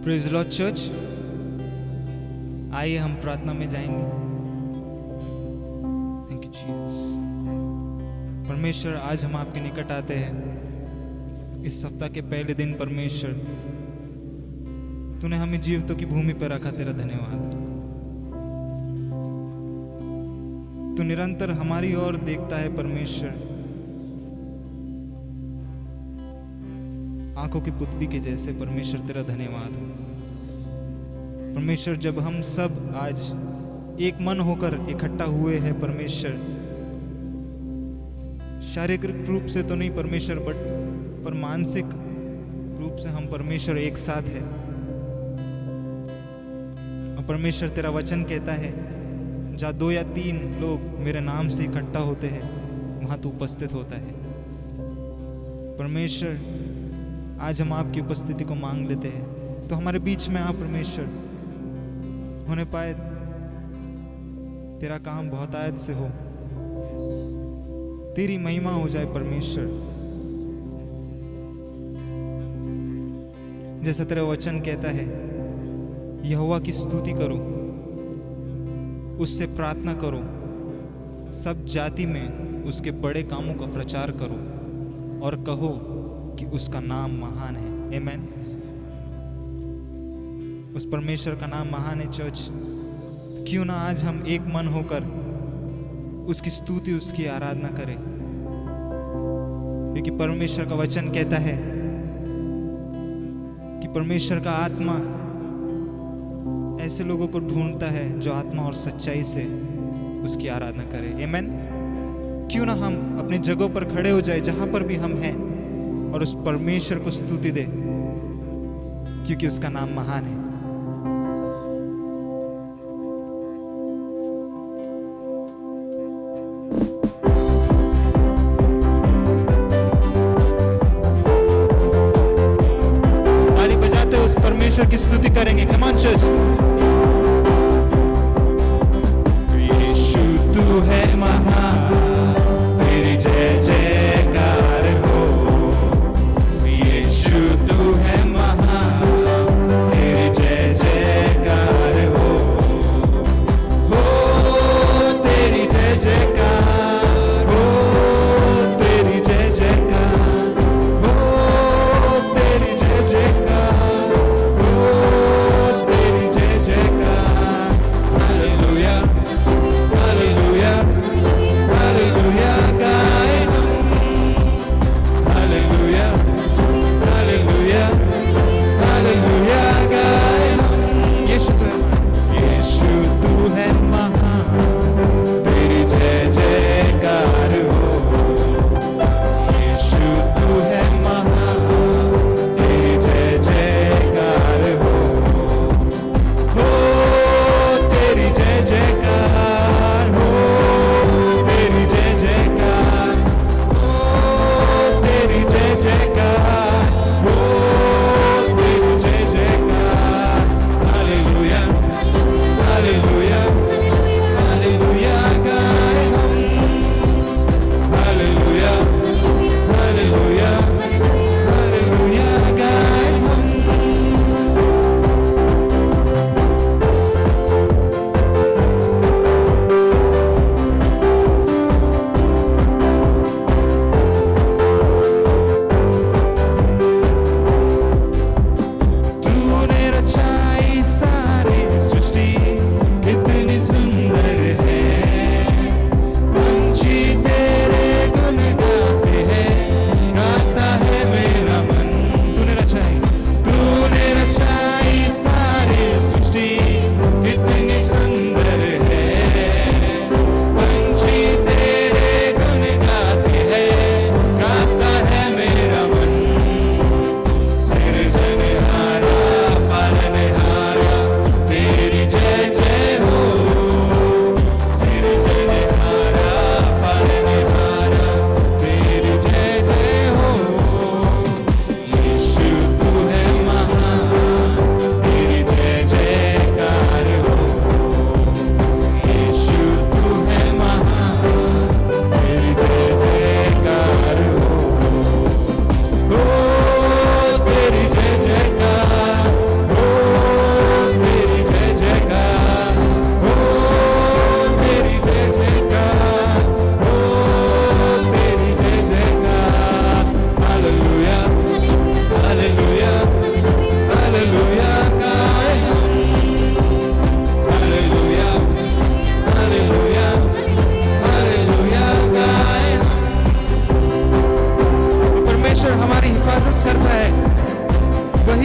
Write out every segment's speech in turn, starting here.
Praise Lord church. आइए हम प्रार्थना में जाएंगे। Thank you Jesus. परमेश्वर, आज हम आपके निकट आते हैं इस सप्ताह के पहले दिन। परमेश्वर, तूने हमें जीवितों की भूमि पर रखा, तेरा धन्यवाद। तू निरंतर हमारी ओर देखता है परमेश्वर, आंखों की पुतली के जैसे। परमेश्वर, तेरा धन्यवाद। परमेश्वर, जब हम सब आज एक मन होकर इकट्ठा हुए हैं परमेश्वर, शारीरिक रूप से तो नहीं परमेश्वर, पर मानसिक रूप से हम परमेश्वर एक साथ है। और परमेश्वर, तेरा वचन कहता है, जहाँ 2 या 3 लोग मेरे नाम से इकट्ठा होते हैं, वहां तू उपस्थित होता है। परमेश्वर, आज हम आपकी उपस्थिति को मांग लेते हैं, तो हमारे बीच में आप परमेश्वर होने पाए। तेरा काम बहुत आयत से हो, तेरी महिमा हो जाए परमेश्वर। जैसा तेरा वचन कहता है, यहोवा की स्तुति करो, उससे प्रार्थना करो, सब जाति में उसके बड़े कामों का प्रचार करो और कहो कि उसका नाम महान है। आमीन। उस परमेश्वर का नाम महान है चर्च। क्यों ना आज हम एक मन होकर उसकी स्तुति, उसकी आराधना करें, क्योंकि परमेश्वर का वचन कहता है कि परमेश्वर का आत्मा ऐसे लोगों को ढूंढता है जो आत्मा और सच्चाई से उसकी आराधना करें। आमीन। क्यों ना हम अपने जगहों पर खड़े हो जाए, जहां पर भी हम हैं, और उस परमेश्वर को स्तुति दे, क्योंकि उसका नाम महान है। ताली बजाते उस परमेश्वर की स्तुति करेंगे। Come on church. यीशु तू है महान, तेरी जय जयकार हो। यीशु तू है महान, तेरी जय जयकार हो। तेरी जय जयकार हो, तेरी जय जयकार हो, तेरी जय जयकार हो, तेरी जय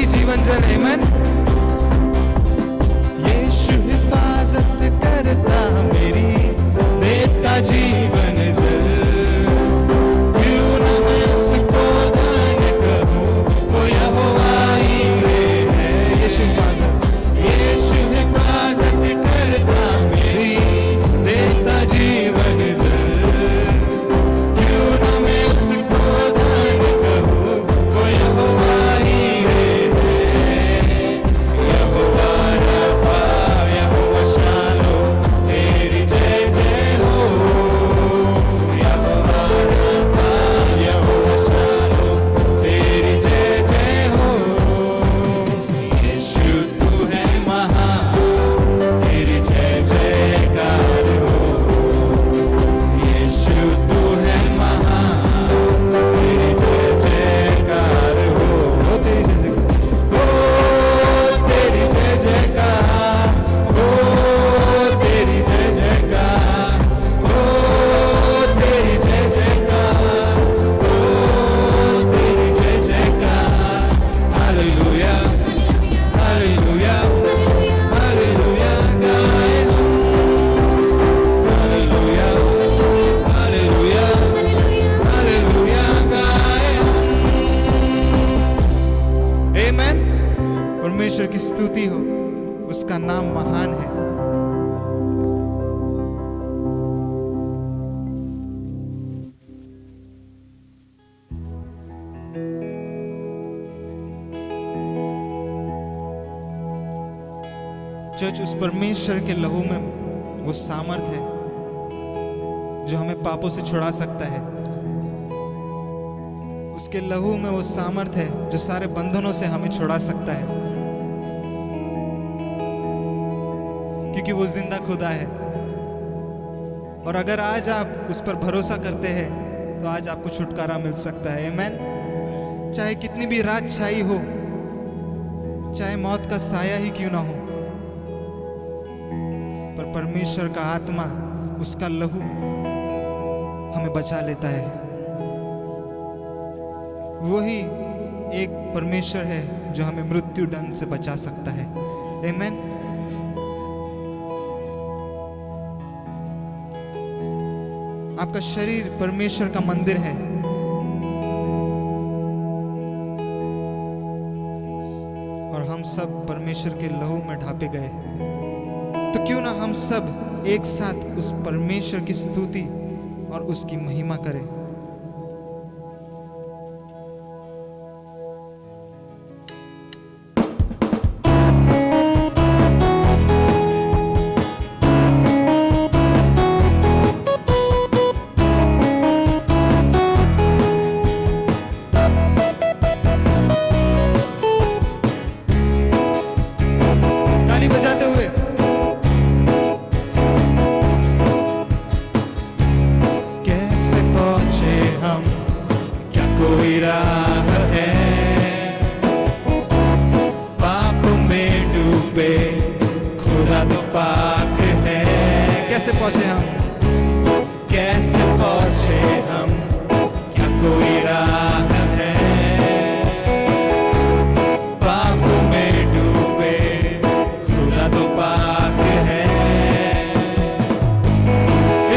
जीवन जल। आमेन। यीशु हिफाजत करता मेरी, देता जीवन जल। क्यों न मैं उसको दान करूं, वो यहोवा ईरे है। यीशु हिफाजत करता मेरी, देता जीवन जल। क्यों न मैं उसको दान करूं, वो यहोवा ईरे है। यहोवा रफ़ा, यहोवा शालो, तेरी जय जय हो। यहोवा रफ़ा, यहोवा शालो, तेरी जय जय हो। यीशु तू है महान, तेरी जय जयकार हो। यीशु तू है महान, तेरी जय जयकार हो। तेरी जय जयकार, हो तेरी जय जयकार, हो तेरी जय जयकार, हो तेरी जय जयकार। हालेलुया, हालेलुया, हालेलुया गाए हम। हालेलुया, हालेलुया, हालेलुया गाए हम। आमेन। परमेश्वर की स्तुति हो, उसका नाम महान है। चर्च, उस परमेश्वर के लहू में वो सामर्थ है जो हमें पापों से छुड़ा सकता है। उसके लहू में वो सामर्थ है जो सारे बंधनों से हमें छुड़ा सकता है, क्योंकि वो जिंदा खुदा है। और अगर आज आप उस पर भरोसा करते हैं तो आज आपको छुटकारा मिल सकता है। आमेन। चाहे कितनी भी रात छाई हो, चाहे मौत का साया ही क्यों ना हो, पर परमेश्वर का आत्मा, उसका लहू हमें बचा लेता है। वही एक परमेश्वर है जो हमें मृत्यु दंड से बचा सकता है। आमेन। आपका शरीर परमेश्वर का मंदिर है। और हम सब परमेश्वर के लहू में ढापे गए। तो क्यों ना हम सब एक साथ उस परमेश्वर की स्तुति और उसकी महिमा करें। ताली बजाते हुए कैसे पहुंचे हम, क्या कोई राह है? पाप में डूबे खुदा तो पाक है। कैसे पहुंचे हम, कैसे पहुंचे हम, क्या कोई राह है? पाप में डूबे खुदा तो पाक है।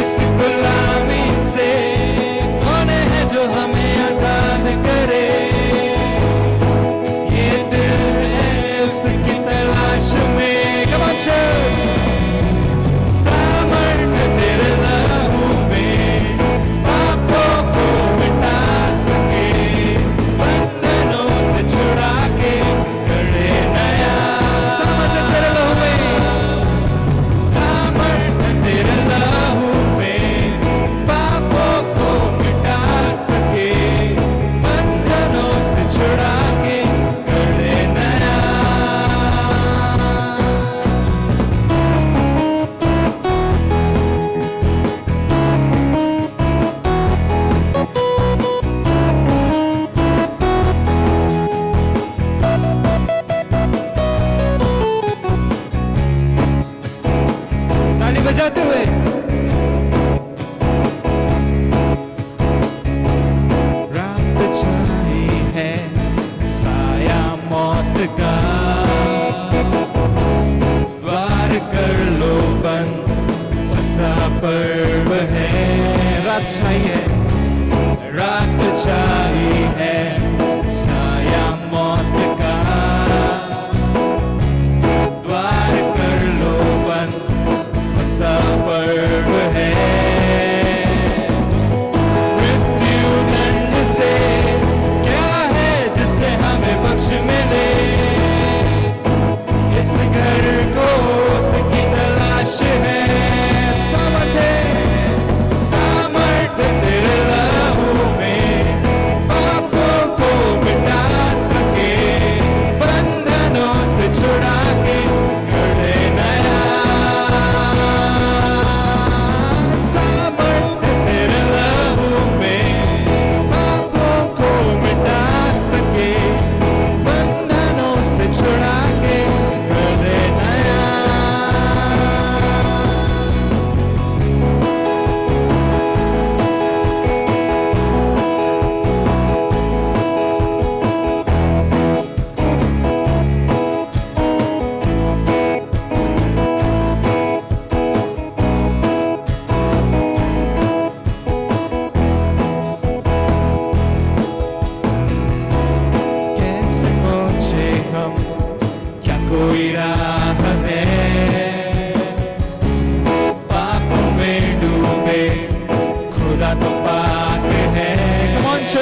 इस गुलामी से कौन है जो हमें आजाद करे? ये दिल है उसकी तलाश में। Come on church, सामर्थ तेरे लहू में,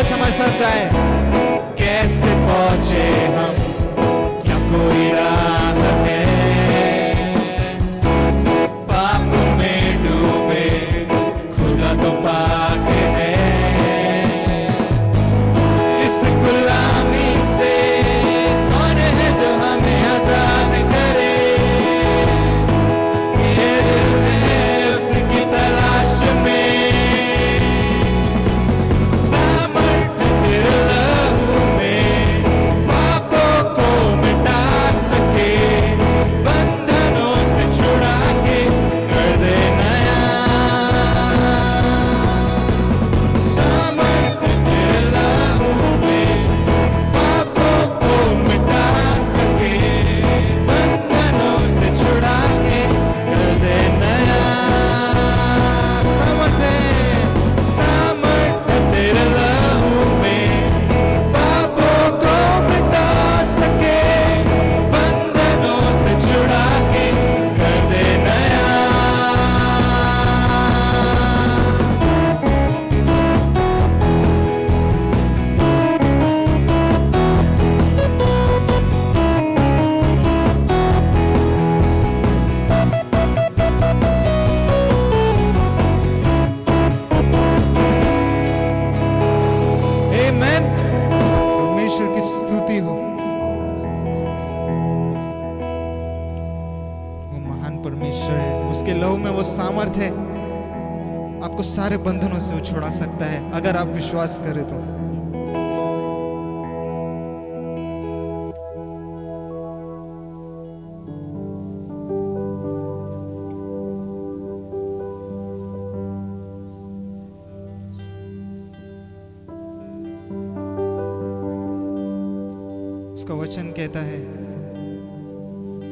चर्च हमारे साथ गाए। कैसे पहुंचे हम, क्या कोई राह है, पाप में डूबे खुदा तो पाक है। इस गुलामी से कौन है जो हमें आजाद करे, ये दिल है उसकी तलाश में। सामर्थ तेरे लहू में पापों को मिटा सके, बंधनों से छुड़ा के कर दे नया। सामर्थ तेरे लहू में पापों को मिटा सके, बंधनों से छुड़ा के कर दे नया। सामर्थ तेरे लहू में पापों को मिटा सके, बंधनों से छुड़ा के कर दे नया। आमीन। परमेश्वर की स्तुति हो। वो महान परमेश्वर है, उसके लहू में वो सामर्थ है, आपको सारे बंधनों से वो छुड़ा सकता है अगर आप विश्वास करें तो। उसका वचन कहता है,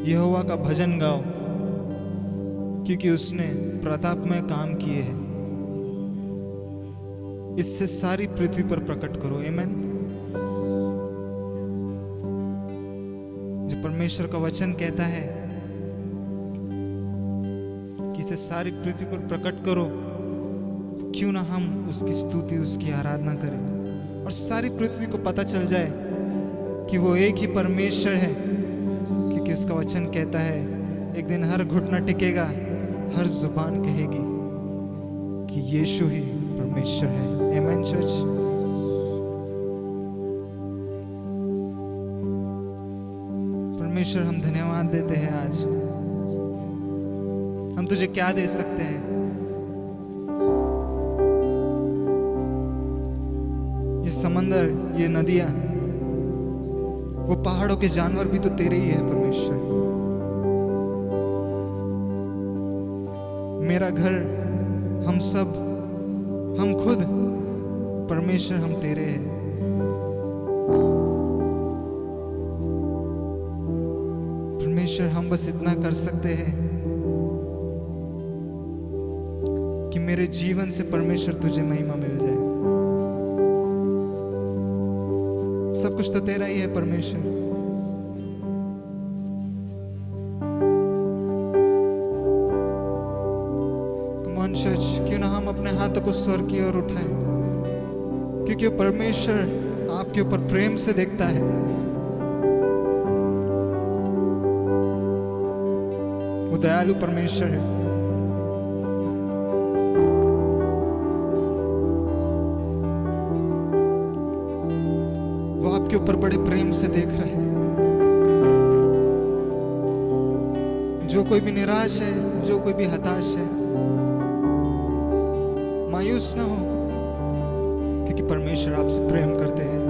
यहोवा का भजन गाओ क्योंकि उसने प्रताप में काम किए हैं, इससे सारी पृथ्वी पर प्रकट करो। आमीन। जो परमेश्वर का वचन कहता है कि इसे सारी पृथ्वी पर प्रकट करो, तो क्यों ना हम उसकी स्तुति, उसकी आराधना करें और सारी पृथ्वी को पता चल जाए कि वो एक ही परमेश्वर है। क्योंकि उसका वचन कहता है एक दिन हर घुटना टिकेगा, हर जुबान कहेगी कि यीशु ही परमेश्वर है। आमीन चर्च। परमेश्वर हम धन्यवाद देते हैं। आज हम तुझे क्या दे सकते हैं। ये समंदर, ये नदियां, वो पहाड़ों के जानवर भी तो तेरे ही है परमेश्वर। मेरा घर, हम सब, हम खुद, परमेश्वर हम तेरे हैं। परमेश्वर हम बस इतना कर सकते हैं कि मेरे जीवन से परमेश्वर तुझे महिमा मिल जाए। सब कुछ तो तेरा ही है परमेश्वर। Come on church, क्यों ना हम अपने हाथों को स्वर्ग की ओर उठाएं, क्योंकि वो परमेश्वर आपके ऊपर प्रेम से देखता है। वो दयालु परमेश्वर है। के ऊपर बड़े प्रेम से देख रहे हैं। जो कोई भी निराश है, जो कोई भी हताश है, मायूस ना हो, क्योंकि परमेश्वर आपसे प्रेम करते हैं।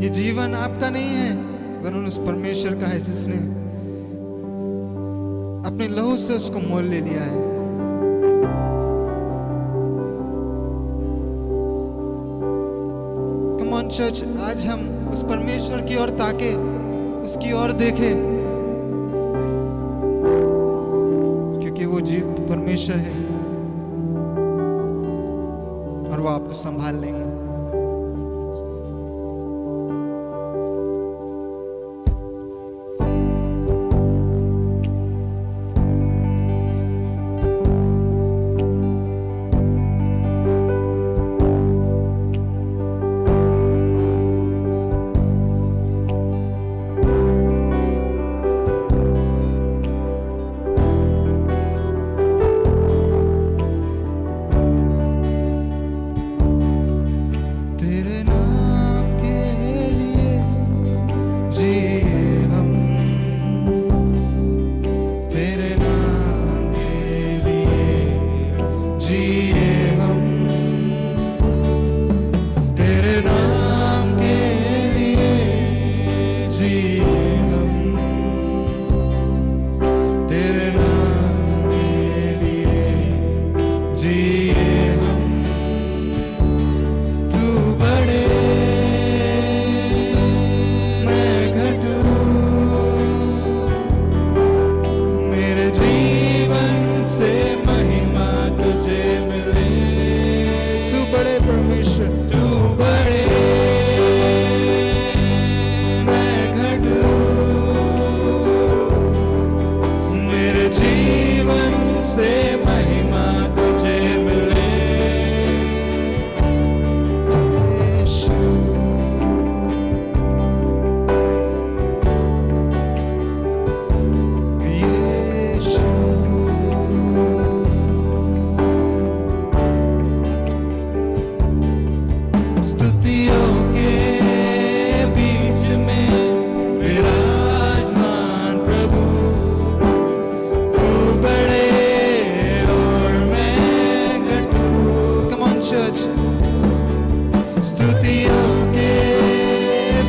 ये जीवन आपका नहीं है, वरन उस परमेश्वर का है जिसने अपने लहू से उसको मोल ले लिया है। चर्च, आज हम उस परमेश्वर की ओर ताके, उसकी ओर देखें, क्योंकि वो जीवित परमेश्वर है और वो आपको संभाल लेंगे। परमेश्वर। तू बढ़े मैं घटूं, मेरे जीवन से महिमा तुझे मिले। स्तुतियों के बीच में विराजमान प्रभु, तू बढ़े और मैं घटूं। Come on church. स्तुतियों के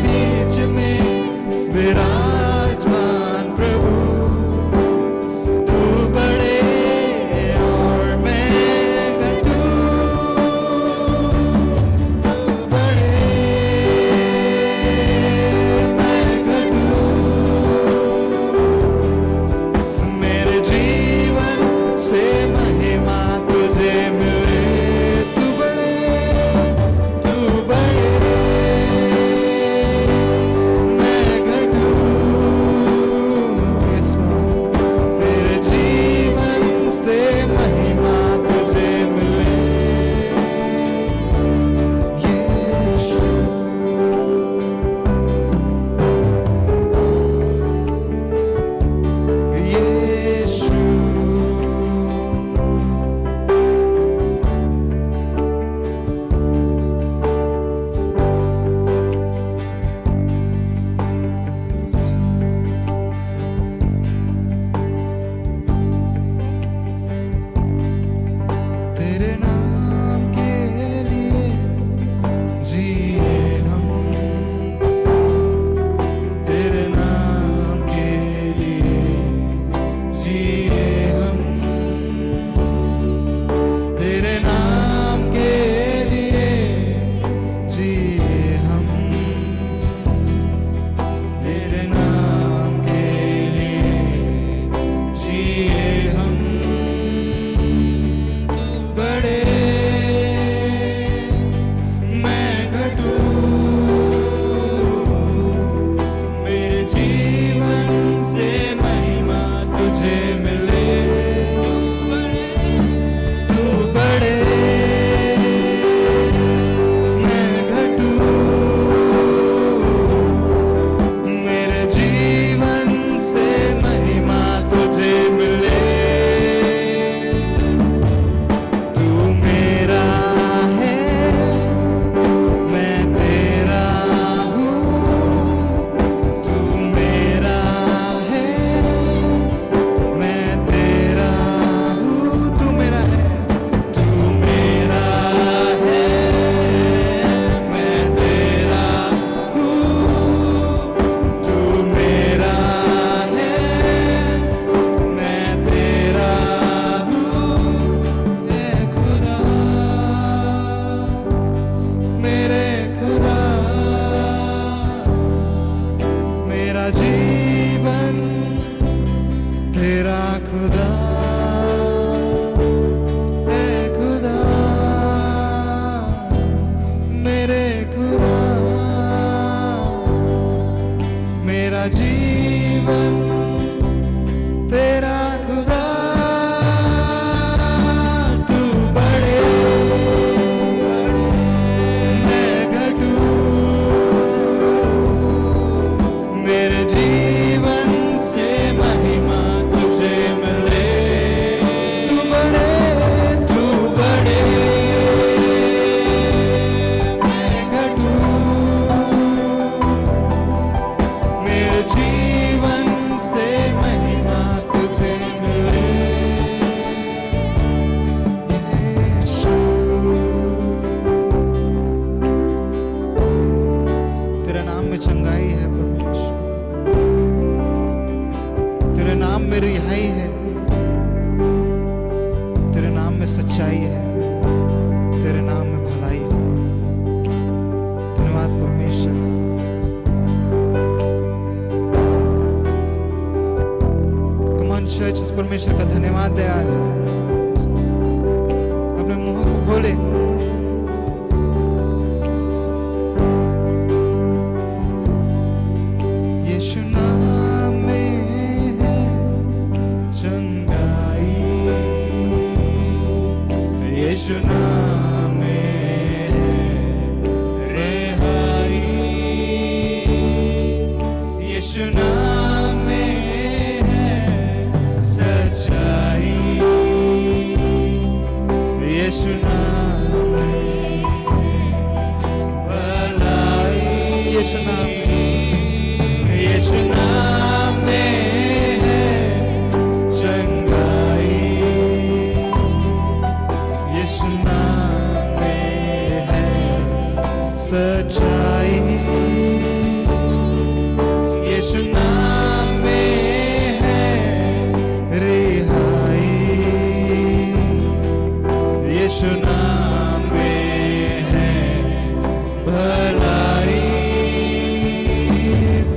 बीच में विराजमान प्रभु, तू बढ़े और मैं घटूं। तू बढ़े मैं घटूं, मेरे जीवन से महिमा तुझे मिले। तू बढ़े मैं घटूं, Yes, Lord. मेरे जीवन से महिमा तुझे मिले। यीशु यीशु तेरे नाम के लिए जिए हम, तेरे नाम के लिए जिए हम, तेरे नाम के लिए जिए हम, तेरे नाम के लिए जिए हम। तू बढ़े मैं घटूं, मेरे जीवन से महिमा तुझे मिले। तू बढ़े मैं घटूं, मेरे जीवन से महिमा तुझे मिले। तू मेरा है मैं तेरा हूँ, तू मेरा है मैं तेरा हूँ। तू मेरा है, तू मेरा है मैं तेरा हूँ, तू मेरा है मैं तेरा हूँ। ए खुदा मेरे खुदा, मेरा जीवन तेरा खुदा। ए खुदा मेरे खुदा, मेरा जीवन तेरा खुदा। तू बढ़े मैं घटूं, मेरे जीवन से महिमा तुझे मिले। तू बढ़े मैं घटूं, मेरे जीवन से महिमा तुझे मिले। यीशु तेरे नाम में चंगाई है परमेश्वर, तेरे नाम में रिहाई है, तेरे नाम में सच्चाई है, तेरे नाम में भलाई है। धन्यवाद परमेश्वर। Come on church, इस परमेश्वर का धन्यवाद दे। आज अपने मुंह को खोले सच्चाई, यीशु नाम में है रिहाई, यीशु नाम में है भलाई।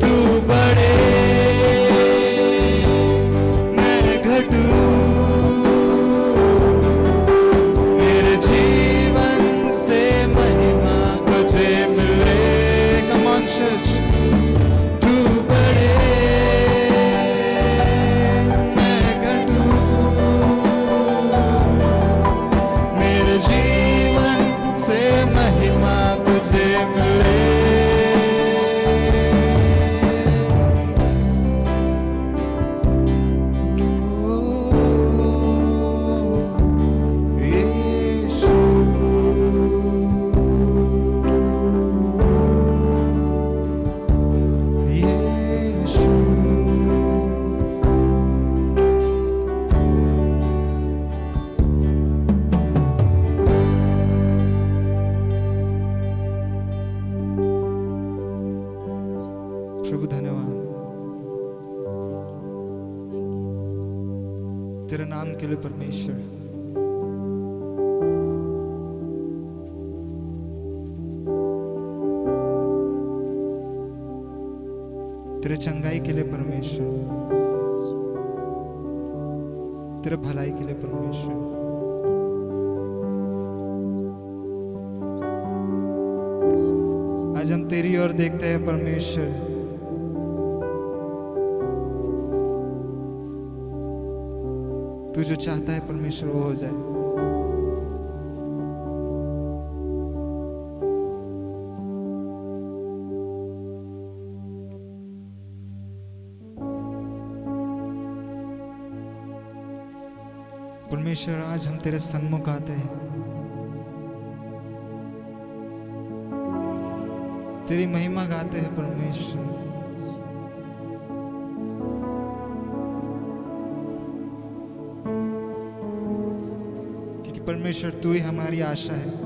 तू बढ़े मैं घटूं, मेरे जीवन से महिमा तुझे मिले। Come on church, तू बढ़े मैं घटूं, मेरे जीवन से महिमा तुझे मिले। यीशु, यीशु, प्रभु धन्यवाद तेरे नाम के लिए परमेश्वर। तेरे चंगाई के लिए परमेश्वर, तेरे भलाई के लिए परमेश्वर। आज हम तेरी ओर देखते हैं परमेश्वर, तू जो चाहता है परमेश्वर वो हो जाए। परमेश्वर आज हम तेरे सन्मुख आते हैं, तेरी महिमा गाते हैं परमेश्वर। क्योंकि परमेश्वर तू ही हमारी आशा है।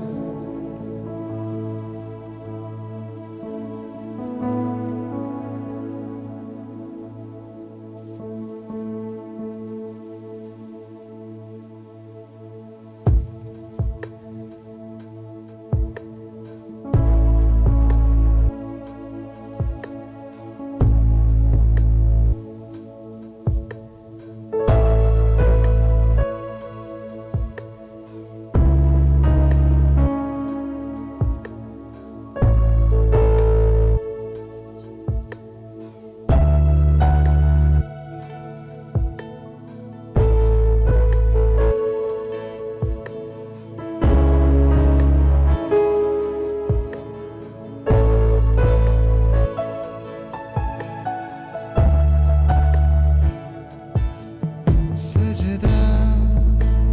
सजदा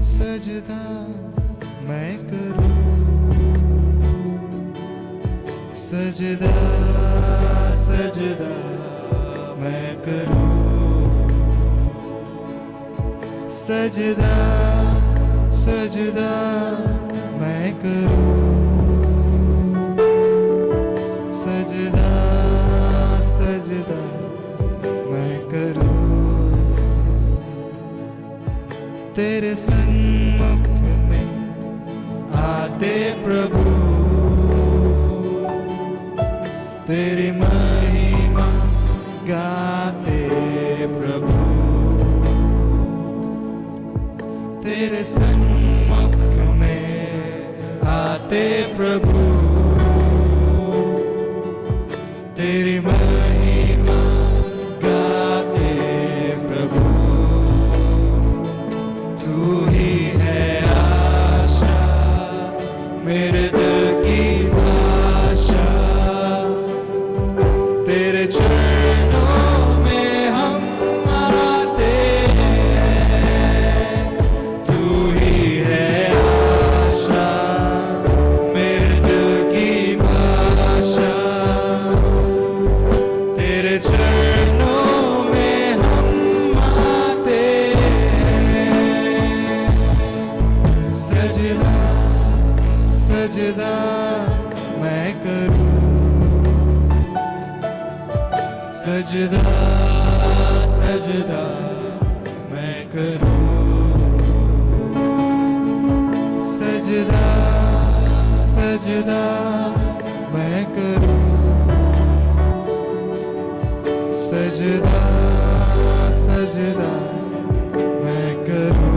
सजदा मैं करूं, सजदा सजदा मैं करूं, सजदा सजदा मैं करूं, सजदा सजदा मैं करूं। तेरे सन्मुख में आते प्रभु, तेरी महिमा गाते प्रभु, तेरे सन्मुख में आते प्रभु, तेरी महिमा गाते प्रभु। तू ही है आशा मेरे सजदा सजदा मैं करूं, सजदा सजदा मैं करूं, सजदा सजदा मैं करूं।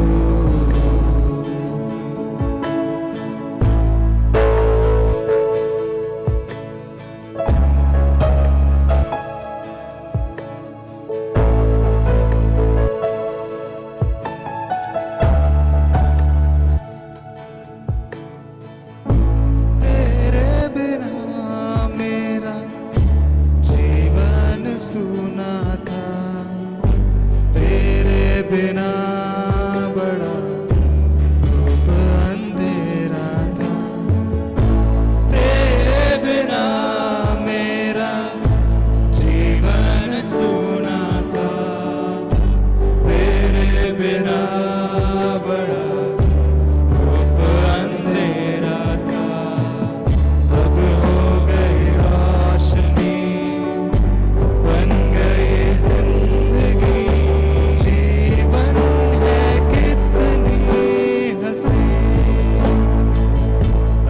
सुना था, तेरे बिना बड़ा धूप अंधेरा था, तेरे बिना मेरा जीवन सुना था, तेरे बिना बड़ा धूप अंधेरा था। अब हो गई रोशनी, बन गई जिंदगी, जीवन है कितनी हंसी।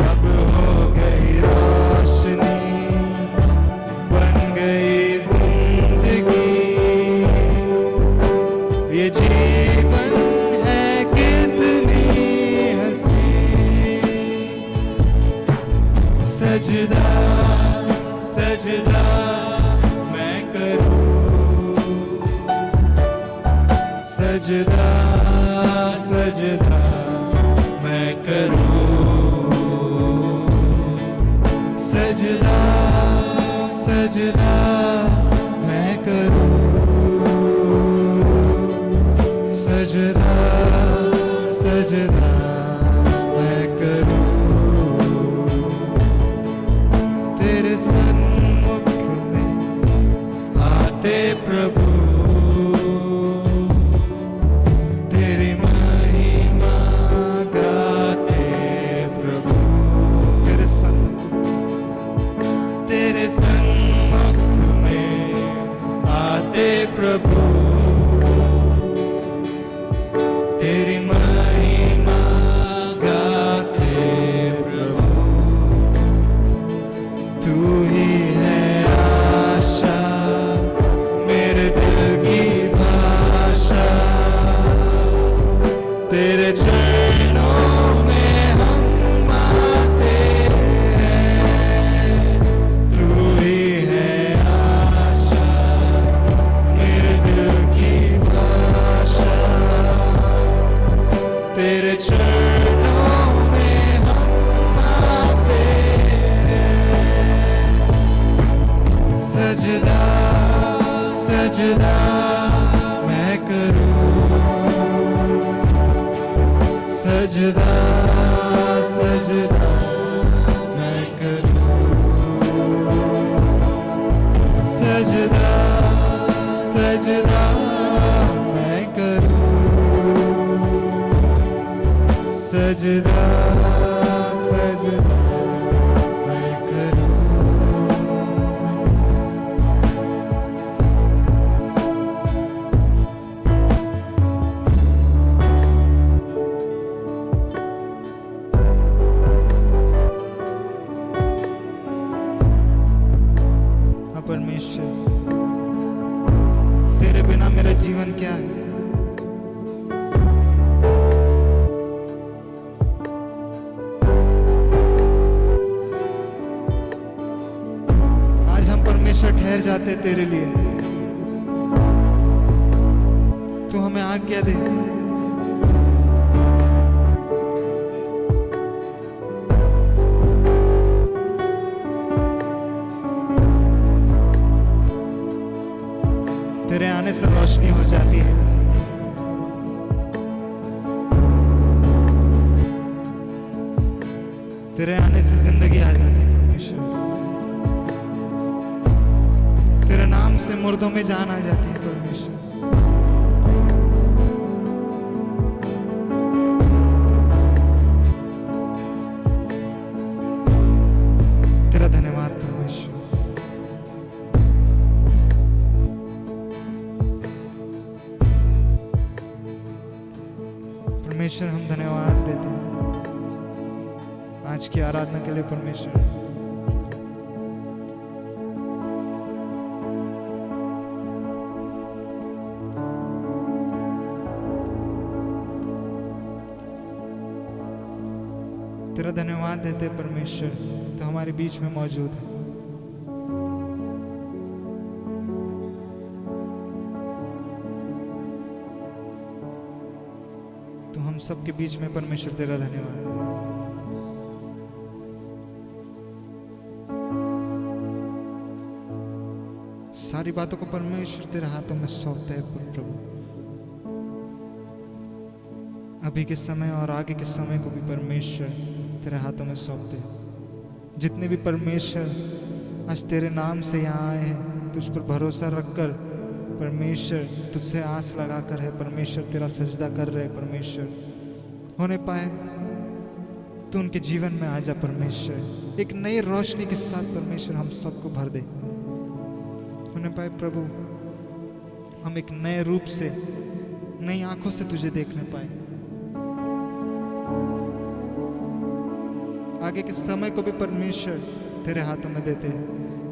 अब हो गई रोशनी, बन गई जिंदगी, ये जीवन है कितनी हंसी। सजदा सजदा मैं करूं, सजदा सजदा मैं करूं, सजदा सजदा मैं करूं, सजदा सजदा मैं करूं। तेरे सन्मुख में आते प्रभु, तेरी महिमा गाते प्रभु। तेरे सन्मुख में आते प्रभु, तेरी महिमा गाते प्रभु। तू ही है आशा, मेरे दिल की भाषा, तेरे चरणों में हम आते हैं। तू ही है आशा, मेरे दिल की भाषा, तेरे चरणों में हम आते हैं। सजदा सजदा मैं करूं, सजदा सजदा मैं करूं, सजदा सजदा मैं करूं, सजदा सजदा मैं करूं। परमेश्वर, तेरे बिना मेरा जीवन क्या है? आज हम परमेश्वर ठहर जाते तेरे लिए, तू हमें आज्ञा दे। तेरे आने से रोशनी हो जाती है, तेरे आने से जिंदगी आ जाती है परमेश्वर। तेरे नाम से मुर्दों में जान आ जाती है परमेश्वर। तेरा धन्यवाद परमेश्वर। परमेश्वर हम धन्यवाद देते हैं आज की आराधना के लिए परमेश्वर। तेरा धन्यवाद देते हैं परमेश्वर, तो हमारे बीच में मौजूद है। तो हम सबके बीच में परमेश्वर तेरा धन्यवाद। सारी बातों को परमेश्वर तेरे हाथों में सौंपते हैं प्रभु। अभी के समय और आगे के समय को भी परमेश्वर तेरे हाथों में सौंपते हैं। जितने भी परमेश्वर आज तेरे नाम से यहाँ आए हैं, तुझ पर भरोसा रखकर परमेश्वर तुझसे आस लगाकर है परमेश्वर तेरा सजदा कर रहे हैं परमेश्वर, होने पाए तो उनके जीवन में आ जा परमेश्वर। एक नई रोशनी के साथ परमेश्वर हम सबको भर दे। होने पाए प्रभु हम एक नए रूप से, नई आंखों से तुझे देखने पाए। आगे के समय को भी परमेश्वर तेरे हाथों में देते हैं।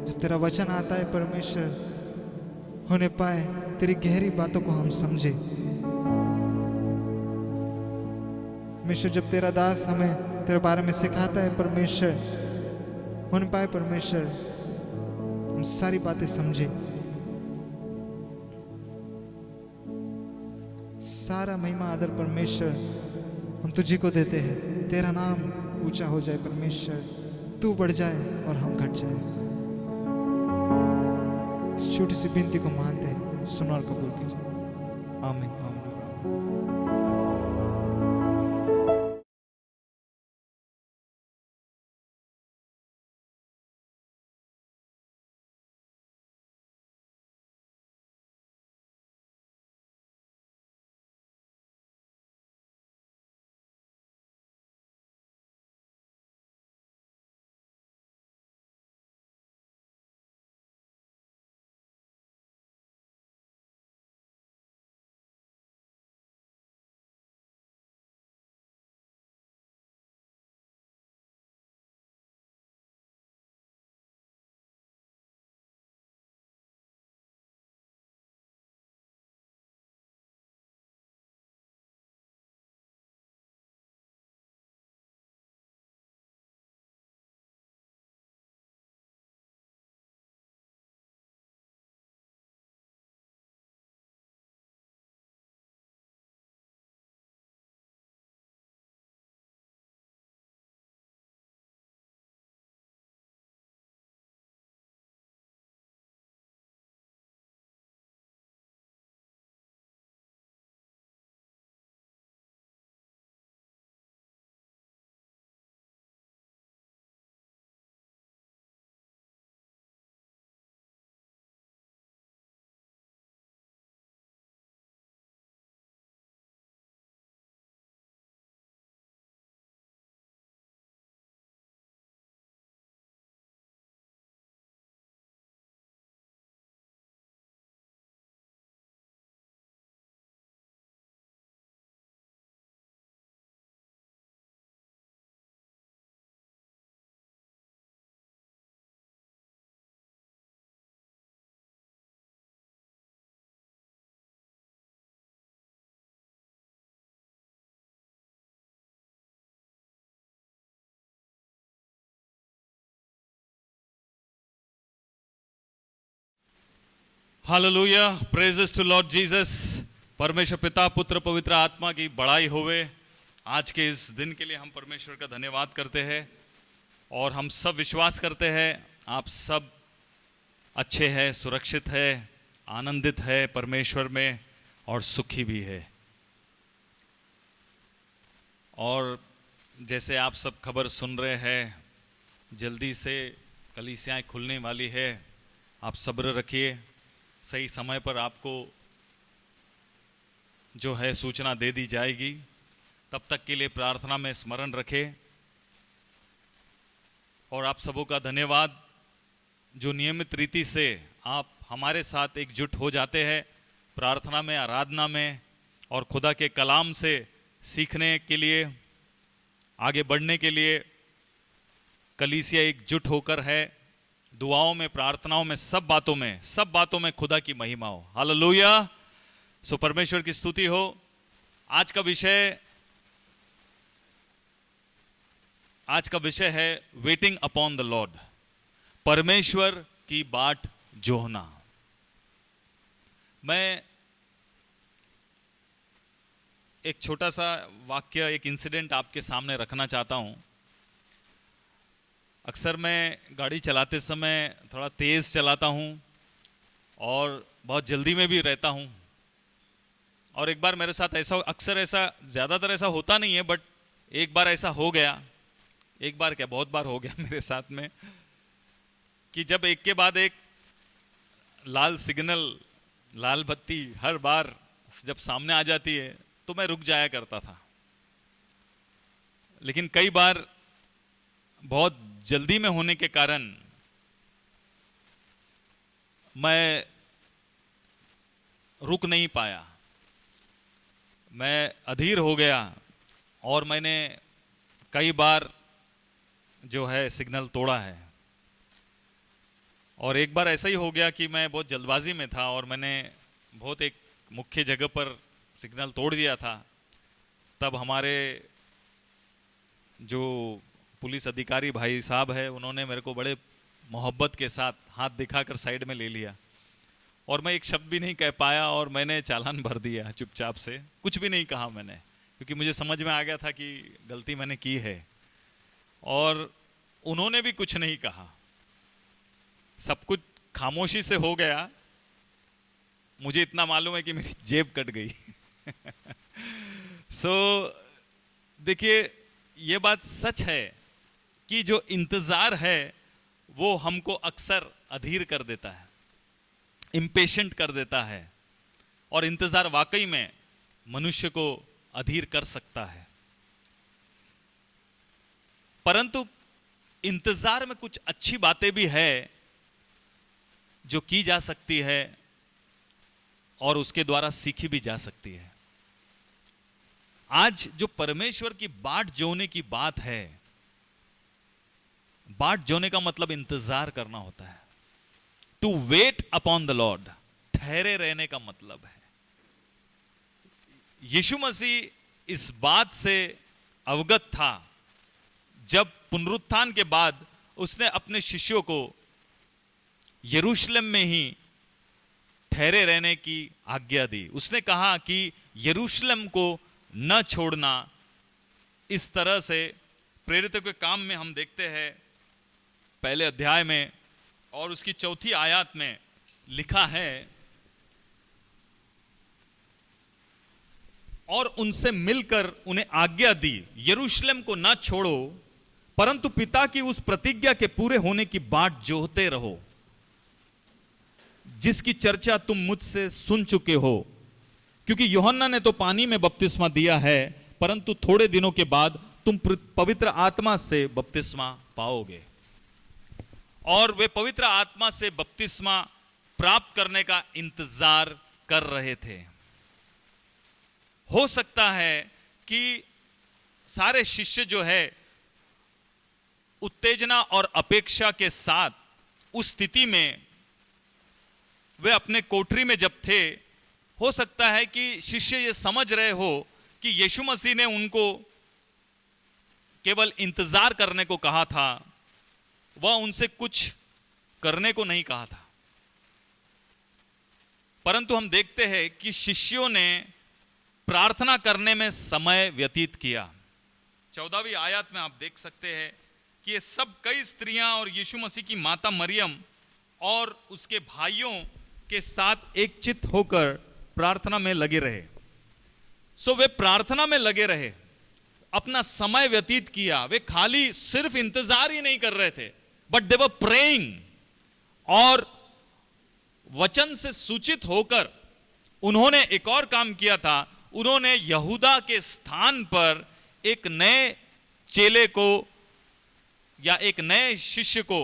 जब तेरा वचन आता है परमेश्वर, होने पाए तेरी गहरी बातों को हम समझे। परमेश्वर जब तेरा दास हमें तेरे बारे में सिखाता है परमेश्वर, होने पाए परमेश्वर हम सारी बातें समझे। सारा महिमा आदर परमेश्वर हम तुझी को देते हैं। तेरा नाम ऊंचा हो जाए परमेश्वर, तू बढ़ जाए और हम घट जाए। इस छोटी सी विनती को मानते हैं, सुनो और कबूल कीजिए। आमीन, आमीन। Hallelujah, praises to Lord Jesus. परमेश्वर पिता, पुत्र, पवित्र आत्मा की बड़ाई होवे। आज के इस दिन के लिए हम परमेश्वर का धन्यवाद करते हैं और हम सब विश्वास करते हैं आप सब अच्छे हैं, सुरक्षित है, आनंदित है परमेश्वर में और सुखी भी है। और जैसे आप सब खबर सुन रहे हैं, जल्दी से कलीसियाएं खुलने वाली है। आप सब्र रखिए, सही समय पर आपको जो है सूचना दे दी जाएगी। तब तक के लिए प्रार्थना में स्मरण रखें। और आप सबों का धन्यवाद जो नियमित रीति से आप हमारे साथ एकजुट हो जाते हैं प्रार्थना में, आराधना में और खुदा के कलाम से सीखने के लिए, आगे बढ़ने के लिए कलीसिया एकजुट होकर है। दुआओं में, प्रार्थनाओं में, सब बातों में खुदा की महिमा हो। हालेलुया। सो परमेश्वर की स्तुति हो। आज का विषय है वेटिंग अपॉन द लॉर्ड, परमेश्वर की बाट जोहना। मैं एक छोटा सा वाक्य, एक इंसिडेंट आपके सामने रखना चाहता हूं। अक्सर मैं गाड़ी चलाते समय थोड़ा तेज चलाता हूं और बहुत जल्दी में भी रहता हूं। और एक बार मेरे साथ अक्सर ऐसा, ज्यादातर ऐसा होता नहीं है, बट एक बार ऐसा हो गया, एक बार क्या बहुत बार हो गया मेरे साथ में, कि जब एक के बाद एक लाल सिग्नल, लाल बत्ती हर बार जब सामने आ जाती है तो मैं रुक जाया करता था। लेकिन कई बार बहुत जल्दी में होने के कारण मैं रुक नहीं पाया, मैं अधीर हो गया और मैंने कई बार जो है सिग्नल तोड़ा है। और एक बार ऐसा ही हो गया कि मैं बहुत जल्दबाजी में था और मैंने बहुत एक मुख्य जगह पर सिग्नल तोड़ दिया था। तब हमारे जो पुलिस अधिकारी भाई साहब है, उन्होंने मेरे को बड़े मोहब्बत के साथ हाथ दिखाकर साइड में ले लिया और मैं एक शब्द भी नहीं कह पाया और मैंने चालान भर दिया चुपचाप से। कुछ भी नहीं कहा मैंने, क्योंकि मुझे समझ में आ गया था कि गलती मैंने की है। और उन्होंने भी कुछ नहीं कहा, सब कुछ खामोशी से हो गया। मुझे इतना मालूम है कि मेरी जेब कट गई। सो देखिए, ये बात सच है कि जो इंतजार है वो हमको अक्सर अधीर कर देता है, इम्पेशेंट कर देता है। और इंतजार वाकई में मनुष्य को अधीर कर सकता है। परंतु इंतजार में कुछ अच्छी बातें भी है जो की जा सकती है और उसके द्वारा सीखी भी जा सकती है। आज जो परमेश्वर की बाट जोने की बात है, बाट जोने का मतलब इंतजार करना होता है। To wait upon the Lord, ठहरे रहने का मतलब है। यीशु मसीह इस बात से अवगत था जब पुनरुत्थान के बाद उसने अपने शिष्यों को यरूशलेम में ही ठहरे रहने की आज्ञा दी। उसने कहा कि यरूशलेम को न छोड़ना। इस तरह से प्रेरितों के काम में हम देखते हैं पहले अध्याय में और उसकी 4 आयत में लिखा है, और उनसे मिलकर उन्हें आज्ञा दी, यरूशलेम को न छोड़ो परंतु पिता की उस प्रतिज्ञा के पूरे होने की बाट जोहते रहो जिसकी चर्चा तुम मुझसे सुन चुके हो। क्योंकि यूहन्ना ने तो पानी में बपतिस्मा दिया है, परंतु थोड़े दिनों के बाद तुम पवित्र आत्मा से बपतिस्मा पाओगे। और वे पवित्र आत्मा से बपतिस्मा प्राप्त करने का इंतजार कर रहे थे। हो सकता है कि सारे शिष्य जो है उत्तेजना और अपेक्षा के साथ उस स्थिति में वे अपने कोठरी में जब थे, हो सकता है कि शिष्य ये समझ रहे हो कि यीशु मसीह ने उनको केवल इंतजार करने को कहा था, वह उनसे कुछ करने को नहीं कहा था। परंतु हम देखते हैं कि शिष्यों ने प्रार्थना करने में समय व्यतीत किया। 14वीं आयत में आप देख सकते हैं कि ये सब कई स्त्रियां और यीशु मसीह की माता मरियम और उसके भाइयों के साथ एक चित्त होकर प्रार्थना में लगे रहे। सो वे प्रार्थना में लगे रहे, अपना समय व्यतीत किया। वे खाली सिर्फ इंतजार ही नहीं कर रहे थे, बट दे वर प्रेइंग। और वचन से सूचित होकर उन्होंने एक और काम किया था, उन्होंने यहूदा के स्थान पर एक नए चेले को या एक नए शिष्य को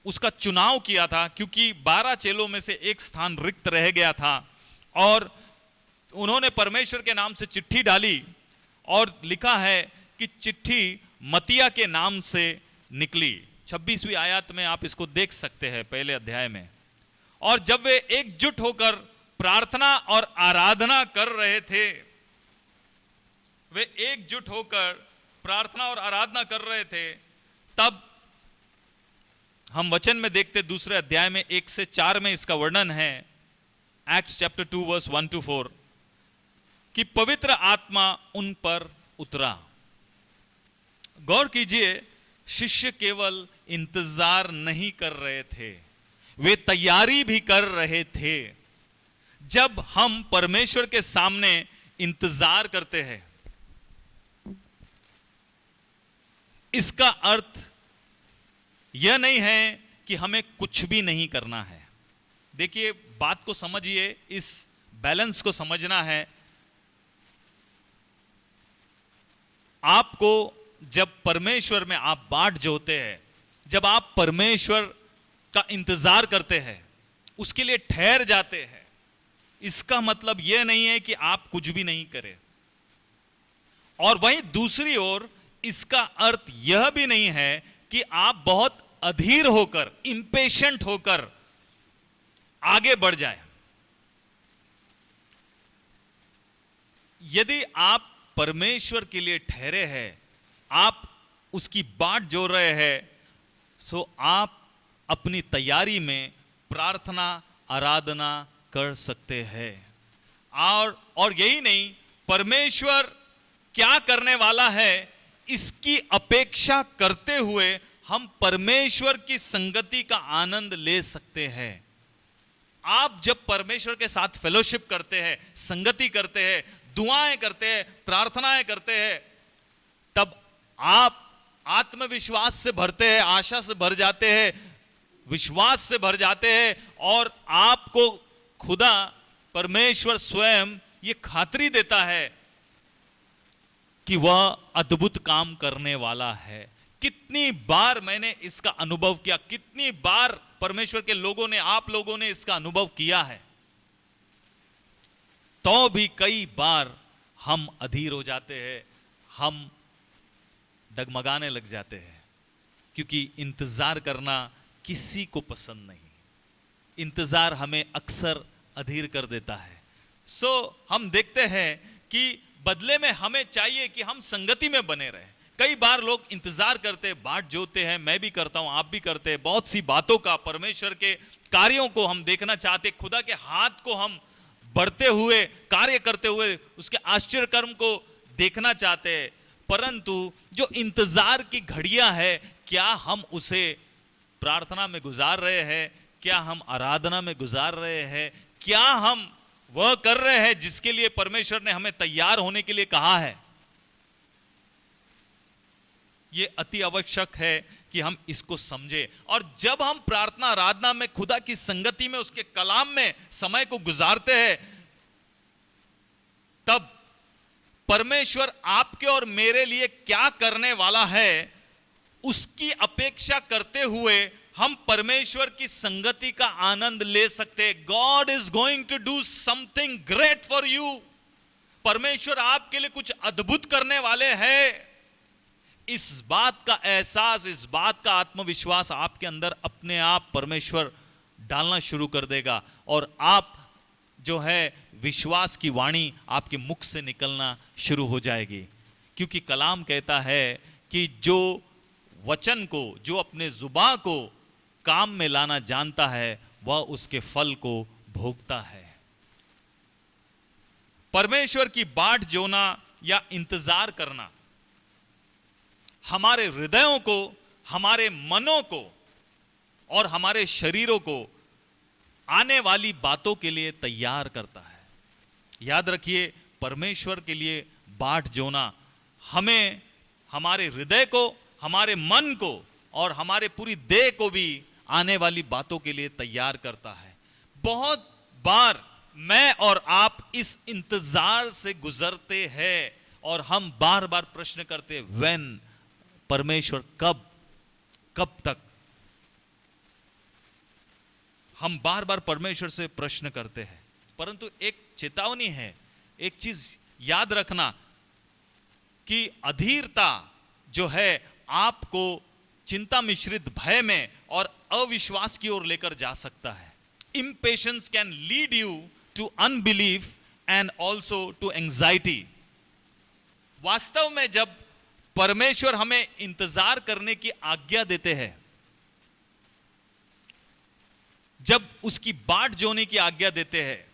उसका चुनाव किया था, क्योंकि 12 चेलों में से एक स्थान रिक्त रह गया था। और उन्होंने परमेश्वर के नाम से चिट्ठी डाली और लिखा है कि चिट्ठी मतिया के नाम से निकली। 26वीं आयत में आप इसको देख सकते हैं पहले अध्याय में। और जब वे एकजुट होकर प्रार्थना और आराधना कर रहे थे, वे एकजुट होकर प्रार्थना और आराधना कर रहे थे, तब हम वचन में देखते दूसरे अध्याय में 1 से 4 में इसका वर्णन है, एक्ट्स चैप्टर 2 वर्स 1 to 4, कि पवित्र आत्मा उन पर उतरा। गौर कीजिए, शिष्य केवल इंतजार नहीं कर रहे थे, वे तैयारी भी कर रहे थे। जब हम परमेश्वर के सामने इंतजार करते हैं, इसका अर्थ यह नहीं है कि हमें कुछ भी नहीं करना है। देखिए, बात को समझिए, इस बैलेंस को समझना है। आपको जब परमेश्वर में आप बाट जोते हैं, जब आप परमेश्वर का इंतजार करते हैं, उसके लिए ठहर जाते हैं, इसका मतलब यह नहीं है कि आप कुछ भी नहीं करें। और वहीं दूसरी ओर इसका अर्थ यह भी नहीं है कि आप बहुत अधीर होकर, इंपेशेंट होकर आगे बढ़ जाए। यदि आप परमेश्वर के लिए ठहरे हैं, आप उसकी बाट जोड़ रहे हैं, सो आप अपनी तैयारी में प्रार्थना आराधना कर सकते हैं। और यही नहीं, परमेश्वर क्या करने वाला है इसकी अपेक्षा करते हुए हम परमेश्वर की संगति का आनंद ले सकते हैं। आप जब परमेश्वर के साथ फेलोशिप करते हैं, संगति करते हैं, दुआएं करते हैं, प्रार्थनाएं करते हैं, तब आप आत्मविश्वास से भरते हैं, आशा से भर जाते हैं, विश्वास से भर जाते हैं, और आपको खुदा परमेश्वर स्वयं ये खातरी देता है कि वह अद्भुत काम करने वाला है। कितनी बार मैंने इसका अनुभव किया, कितनी बार परमेश्वर के लोगों ने, आप लोगों ने इसका अनुभव किया है। तो भी कई बार हम अधीर हो जाते हैं, हम डगमगाने लग जाते हैं, क्योंकि इंतजार करना किसी को पसंद नहीं। इंतजार हमें अक्सर अधीर कर देता है। सो हम देखते हैं कि बदले में हमें चाहिए कि हम संगति में बने रहें। कई बार लोग इंतजार करते, बाट जोते हैं, मैं भी करता हूं, आप भी करते हैं, बहुत सी बातों का, परमेश्वर के कार्यों को हम देखना चाहते, खुदा के हाथ को हम बढ़ते हुए, कार्य करते हुए, उसके आश्चर्य कर्म को देखना चाहते हैं। परंतु जो इंतजार की घड़ियां है, क्या हम उसे प्रार्थना में गुजार रहे हैं? क्या हम आराधना में गुजार रहे हैं? क्या हम वह कर रहे हैं जिसके लिए परमेश्वर ने हमें तैयार होने के लिए कहा है? यह अति आवश्यक है कि हम इसको समझें। और जब हम प्रार्थना आराधना में, खुदा की संगति में, उसके कलाम में समय को गुजारते हैं, तब परमेश्वर आपके और मेरे लिए क्या करने वाला है उसकी अपेक्षा करते हुए हम परमेश्वर की संगति का आनंद ले सकते हैं। God is going to do something great for you. परमेश्वर आपके लिए कुछ अद्भुत करने वाले हैं। इस बात का एहसास, इस बात का आत्मविश्वास आपके अंदर अपने आप परमेश्वर डालना शुरू कर देगा, और आप जो है विश्वास की वाणी आपके मुख से निकलना शुरू हो जाएगी। क्योंकि कलाम कहता है कि जो वचन को, जो अपने जुबान को काम में लाना जानता है, वह उसके फल को भोगता है। परमेश्वर की बाट जोना या इंतजार करना हमारे हृदयों को, हमारे मनों को और हमारे शरीरों को आने वाली बातों के लिए तैयार करता है। याद रखिए, परमेश्वर के लिए बाट जोना हमें हमारे हृदय को, हमारे मन को और हमारे पूरी देह को भी आने वाली बातों के लिए तैयार करता है। बहुत बार मैं और आप इस इंतजार से गुजरते हैं और हम बार बार प्रश्न करते हैं, व्हेन, परमेश्वर कब, कब तक। हम बार बार परमेश्वर से प्रश्न करते हैं। परंतु एक चेतावनी है, एक चीज याद रखना, कि अधीरता जो है आपको चिंता मिश्रित भय में और अविश्वास की ओर लेकर जा सकता है। Impatience can lead you to unbelief and also to anxiety. वास्तव में जब परमेश्वर हमें इंतजार करने की आज्ञा देते हैं, जब उसकी बाट जोने की आज्ञा देते हैं,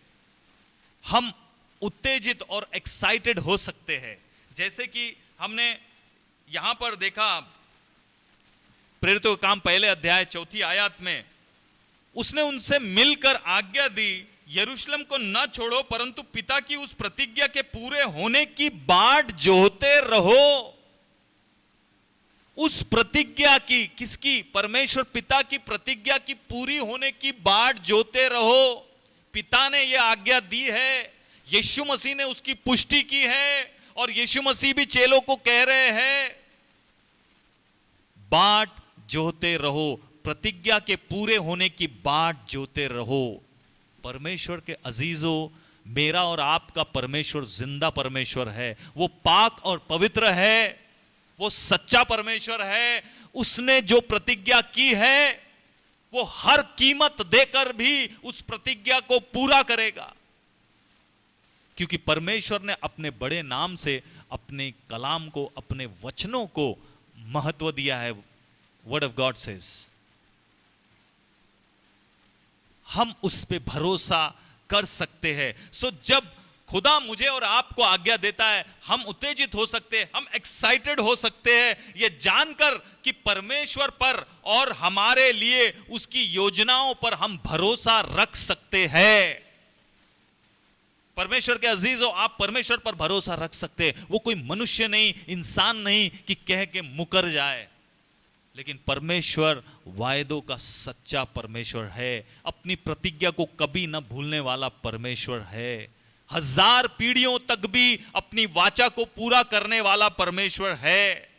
हम उत्तेजित और एक्साइटेड हो सकते हैं। जैसे कि हमने यहां पर देखा प्रेरितों का काम पहले अध्याय 4 आयत में, उसने उनसे मिलकर आज्ञा दी, यरूशलेम को न छोड़ो परंतु पिता की उस प्रतिज्ञा के पूरे होने की बाट जोहते रहो। उस प्रतिज्ञा की, किसकी? परमेश्वर पिता की प्रतिज्ञा की पूरी होने की बाट जोहते रहो। पिता ने यह आज्ञा दी है, यीशु मसीह ने उसकी पुष्टि की है, और यीशु मसीह भी चेलों को कह रहे हैं, बाट जोहते रहो, प्रतिज्ञा के पूरे होने की बाट जोहते रहो। परमेश्वर के अजीजों, मेरा और आपका परमेश्वर जिंदा परमेश्वर है। वो पाक और पवित्र है, वो सच्चा परमेश्वर है। उसने जो प्रतिज्ञा की है वो हर कीमत देकर भी उस प्रतिज्ञा को पूरा करेगा, क्योंकि परमेश्वर ने अपने बड़े नाम से अपने कलाम को, अपने वचनों को महत्व दिया है। वर्ड ऑफ गॉड सेज, हम उस पे भरोसा कर सकते हैं। सो जब खुदा मुझे और आपको आज्ञा देता है, हम उत्तेजित हो सकते हैं, हम एक्साइटेड हो सकते हैं, ये जानकर कि परमेश्वर पर और हमारे लिए उसकी योजनाओं पर हम भरोसा रख सकते हैं। परमेश्वर के अजीजों, आप परमेश्वर पर भरोसा रख सकते हैं। वो कोई मनुष्य नहीं, इंसान नहीं कि कह के मुकर जाए, लेकिन परमेश्वर वायदों का सच्चा परमेश्वर है। अपनी प्रतिज्ञा को कभी न भूलने वाला परमेश्वर है। 1000 पीढ़ियों तक भी अपनी वाचा को पूरा करने वाला परमेश्वर है।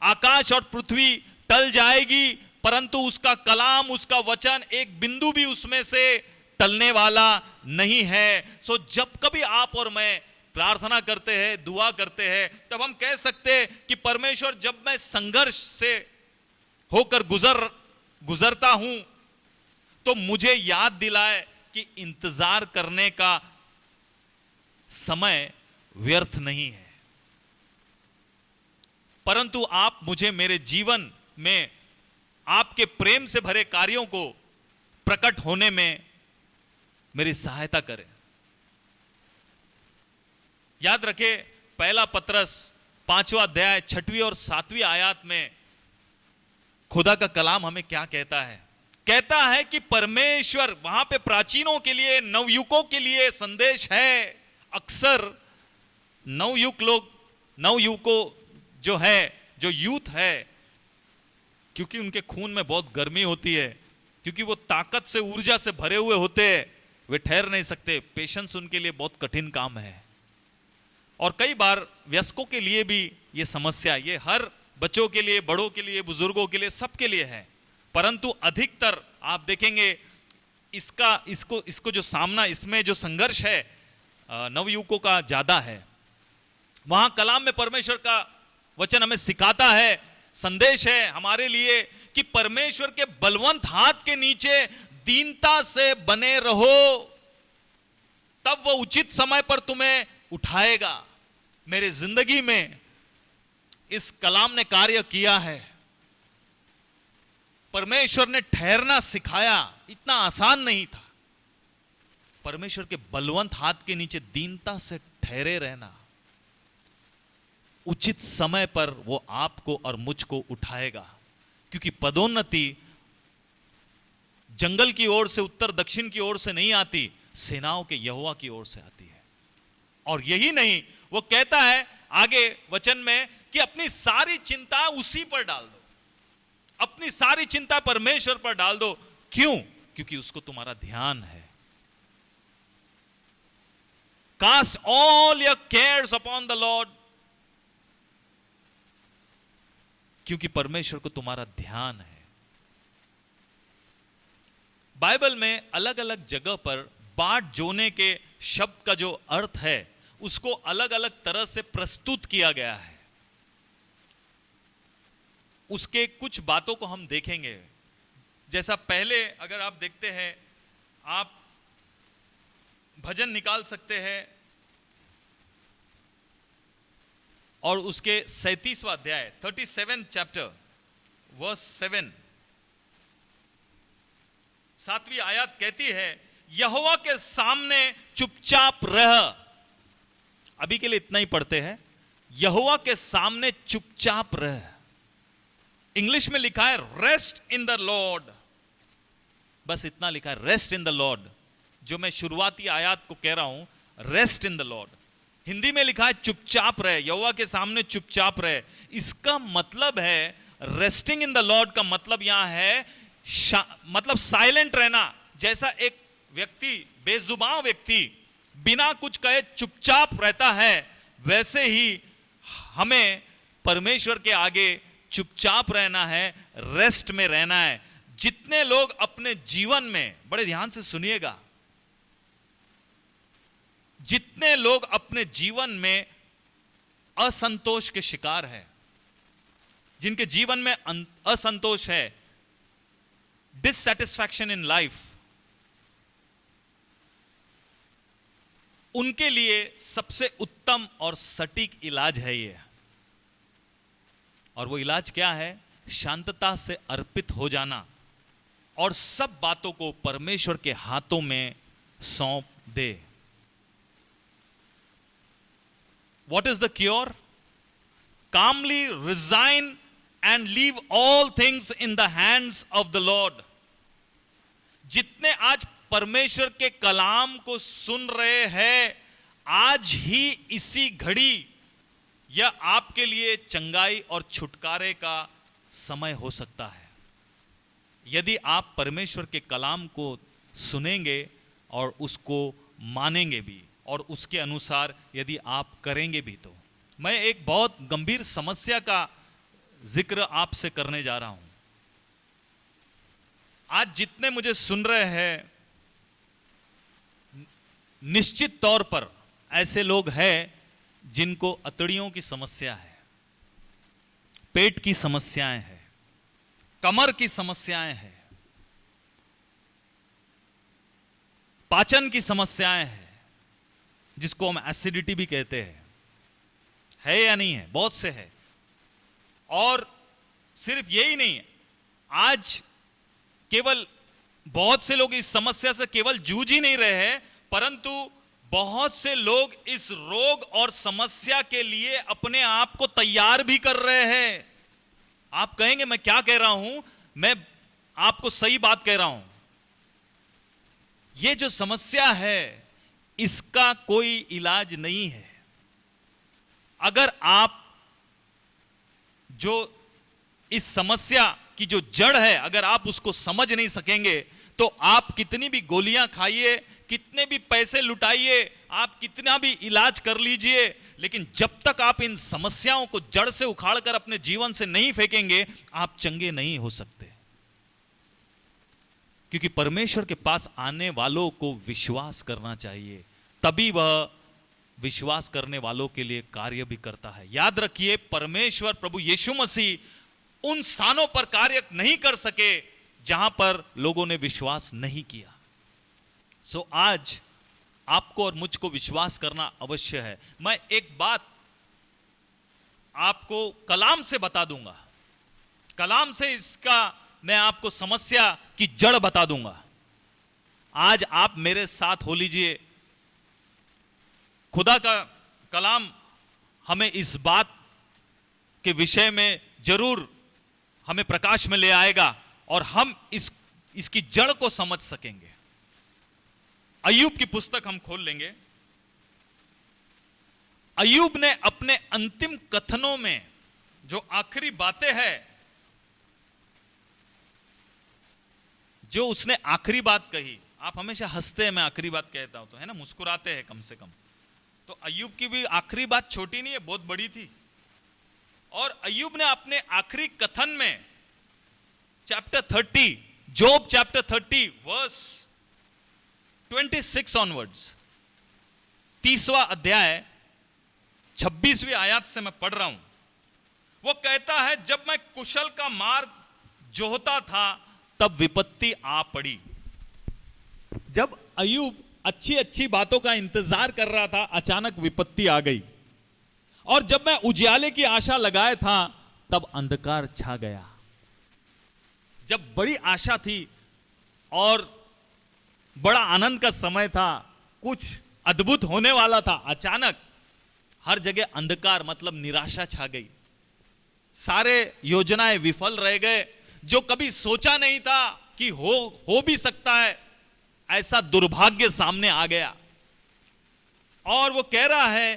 आकाश और पृथ्वी टल जाएगी, परंतु उसका कलाम, उसका वचन, एक बिंदु भी उसमें से टलने वाला नहीं है। सो जब कभी आप और मैं प्रार्थना करते हैं, दुआ करते हैं, तब हम कह सकते हैं कि परमेश्वर, जब मैं संघर्ष से होकर गुजरता हूं, तो मुझे याद दिलाए कि इंतजार करने का समय व्यर्थ नहीं है, परंतु आप मुझे मेरे जीवन में आपके प्रेम से भरे कार्यों को प्रकट होने में मेरी सहायता करें। याद रखें, पहला पत्रस 5वां अध्याय 6वीं और 7वीं आयत में खुदा का कलाम हमें क्या कहता है? कहता है कि परमेश्वर, वहां पे प्राचीनों के लिए, नवयुगों के लिए संदेश है। अक्सर नवयुवकों जो है, जो यूथ है, क्योंकि उनके खून में बहुत गर्मी होती है, क्योंकि वो ताकत से, ऊर्जा से भरे हुए होते हैं, वे ठहर नहीं सकते। पेशेंस उनके लिए बहुत कठिन काम है। और कई बार वयस्कों के लिए भी ये समस्या, ये हर बच्चों के लिए, बड़ों के लिए, बुजुर्गों के लिए, सबके लिए है। परंतु अधिकतर आप देखेंगे इसको जो सामना, इसमें जो संघर्ष है नवयुवकों का ज्यादा है। वहां कलाम में परमेश्वर का वचन हमें सिखाता है, संदेश है हमारे लिए कि परमेश्वर के बलवंत हाथ के नीचे दीनता से बने रहो, तब वो उचित समय पर तुम्हें उठाएगा। मेरे जिंदगी में इस कलाम ने कार्य किया है। परमेश्वर ने ठहरना सिखाया, इतना आसान नहीं था। परमेश्वर के बलवंत हाथ के नीचे दीनता से ठहरे रहना, उचित समय पर वो आपको और मुझको उठाएगा। क्योंकि पदोन्नति जंगल की ओर से, उत्तर दक्षिण की ओर से नहीं आती, सेनाओं के यहोवा की ओर से आती है। और यही नहीं, वो कहता है आगे वचन में कि अपनी सारी चिंता उसी पर डाल दो, अपनी सारी चिंता परमेश्वर पर डाल दो। क्यों? क्योंकि उसको तुम्हारा ध्यान है। Cast all your cares upon the Lord, क्योंकि परमेश्वर को तुम्हारा ध्यान है। बाइबल में अलग अलग जगह पर बाट जोने के शब्द का जो अर्थ है, उसको अलग अलग तरह से प्रस्तुत किया गया है। उसके कुछ बातों को हम देखेंगे। जैसा पहले अगर आप देखते हैं, आप भजन निकाल सकते हैं और उसके 37वां अध्याय 37 चैप्टर वर्स 7 7वीं आयत कहती है, यहोवा के सामने चुपचाप रह। अभी के लिए इतना ही पढ़ते हैं, यहोवा के सामने चुपचाप रह। इंग्लिश में लिखा है रेस्ट इन द लॉर्ड, बस इतना लिखा है, रेस्ट इन द लॉर्ड। जो मैं शुरुआती आयत को कह रहा हूं, rest in the Lord. Hindi में लिखा है चुपचाप रहे, यहोवा के सामने चुपचाप रहे। इसका मतलब है, रेस्टिंग इन द लॉर्ड का मतलब यहां है मतलब साइलेंट रहना। जैसा एक व्यक्ति, बेजुबान व्यक्ति बिना कुछ कहे चुपचाप रहता है, वैसे ही हमें परमेश्वर के आगे चुपचाप रहना है, रेस्ट में रहना है। जितने लोग अपने जीवन में, बड़े ध्यान से सुनिएगा, जितने लोग अपने जीवन में असंतोष के शिकार हैं, जिनके जीवन में असंतोष है, डिससैटिस्फैक्शन इन लाइफ, उनके लिए सबसे उत्तम और सटीक इलाज है ये। और वो इलाज क्या है? शांतता से अर्पित हो जाना और सब बातों को परमेश्वर के हाथों में सौंप दे। What is the cure? Calmly resign and leave all things in the hands of the Lord. जितने आज परमेश्वर के कलाम को सुन रहे हैं, आज ही इसी घड़ी यह आपके लिए चंगाई और छुटकारे का समय हो सकता है। यदि आप परमेश्वर के कलाम को सुनेंगे और उसको मानेंगे भी, और उसके अनुसार यदि आप करेंगे भी। तो मैं एक बहुत गंभीर समस्या का जिक्र आपसे करने जा रहा हूं। आज जितने मुझे सुन रहे हैं, निश्चित तौर पर ऐसे लोग हैं जिनको अतड़ियों की समस्या है, पेट की समस्याएं हैं, कमर की समस्याएं हैं, पाचन की समस्याएं हैं, जिसको हम एसिडिटी भी कहते हैं। है या नहीं है? बहुत से है। और सिर्फ यही नहीं है, आज केवल बहुत से लोग इस समस्या से केवल जूझ ही नहीं रहे हैं, परंतु बहुत से लोग इस रोग और समस्या के लिए अपने आप को तैयार भी कर रहे हैं। आप कहेंगे मैं क्या कह रहा हूं? मैं आपको सही बात कह रहा हूं। यह जो समस्या है, इसका कोई इलाज नहीं है। अगर आप जो इस समस्या की जो जड़ है, अगर आप उसको समझ नहीं सकेंगे, तो आप कितनी भी गोलियां खाइए, कितने भी पैसे लुटाइए, आप कितना भी इलाज कर लीजिए, लेकिन जब तक आप इन समस्याओं को जड़ से उखाड़कर अपने जीवन से नहीं फेंकेंगे, आप चंगे नहीं हो सकते। क्योंकि परमेश्वर के पास आने वालों को विश्वास करना चाहिए, तभी वह विश्वास करने वालों के लिए कार्य भी करता है। याद रखिए, परमेश्वर प्रभु यीशु मसीह उन स्थानों पर कार्य नहीं कर सके जहां पर लोगों ने विश्वास नहीं किया। सो आज आपको और मुझको विश्वास करना अवश्य है। मैं एक बात आपको कलाम से बता दूंगा, कलाम से इसका मैं आपको समस्या की जड़ बता दूंगा। आज आप मेरे साथ हो लीजिए। खुदा का कलाम हमें इस बात के विषय में जरूर हमें प्रकाश में ले आएगा और हम इसकी जड़ को समझ सकेंगे। अय्यूब की पुस्तक हम खोल लेंगे। अय्यूब ने अपने अंतिम कथनों में जो आखिरी बातें हैं, जो उसने आखिरी बात कही, आप हमेशा हंसते हैं मैं आखिरी बात कहता हूं तो, है ना, मुस्कुराते हैं कम से कम। तो अय्यूब की भी आखिरी बात छोटी नहीं है, बहुत बड़ी थी। और अय्यूब ने अपने आखिरी कथन में चैप्टर 30, जोब चैप्टर 30 वर्स 26 ऑनवर्ड्स, 30वां अध्याय 26वीं आयत से मैं पढ़ रहा हूं। वो कहता है, जब मैं कुशल का मार्ग जोहता था तब विपत्ति आ पड़ी। जब अय्यूब अच्छी अच्छी बातों का इंतजार कर रहा था, अचानक विपत्ति आ गई। और जब मैं उजियाले की आशा लगाए था तब अंधकार छा गया। जब बड़ी आशा थी और बड़ा आनंद का समय था, कुछ अद्भुत होने वाला था, अचानक हर जगह अंधकार मतलब निराशा छा गई। सारे योजनाएं विफल रह गए। जो कभी सोचा नहीं था कि हो भी सकता है, ऐसा दुर्भाग्य सामने आ गया। और वो कह रहा है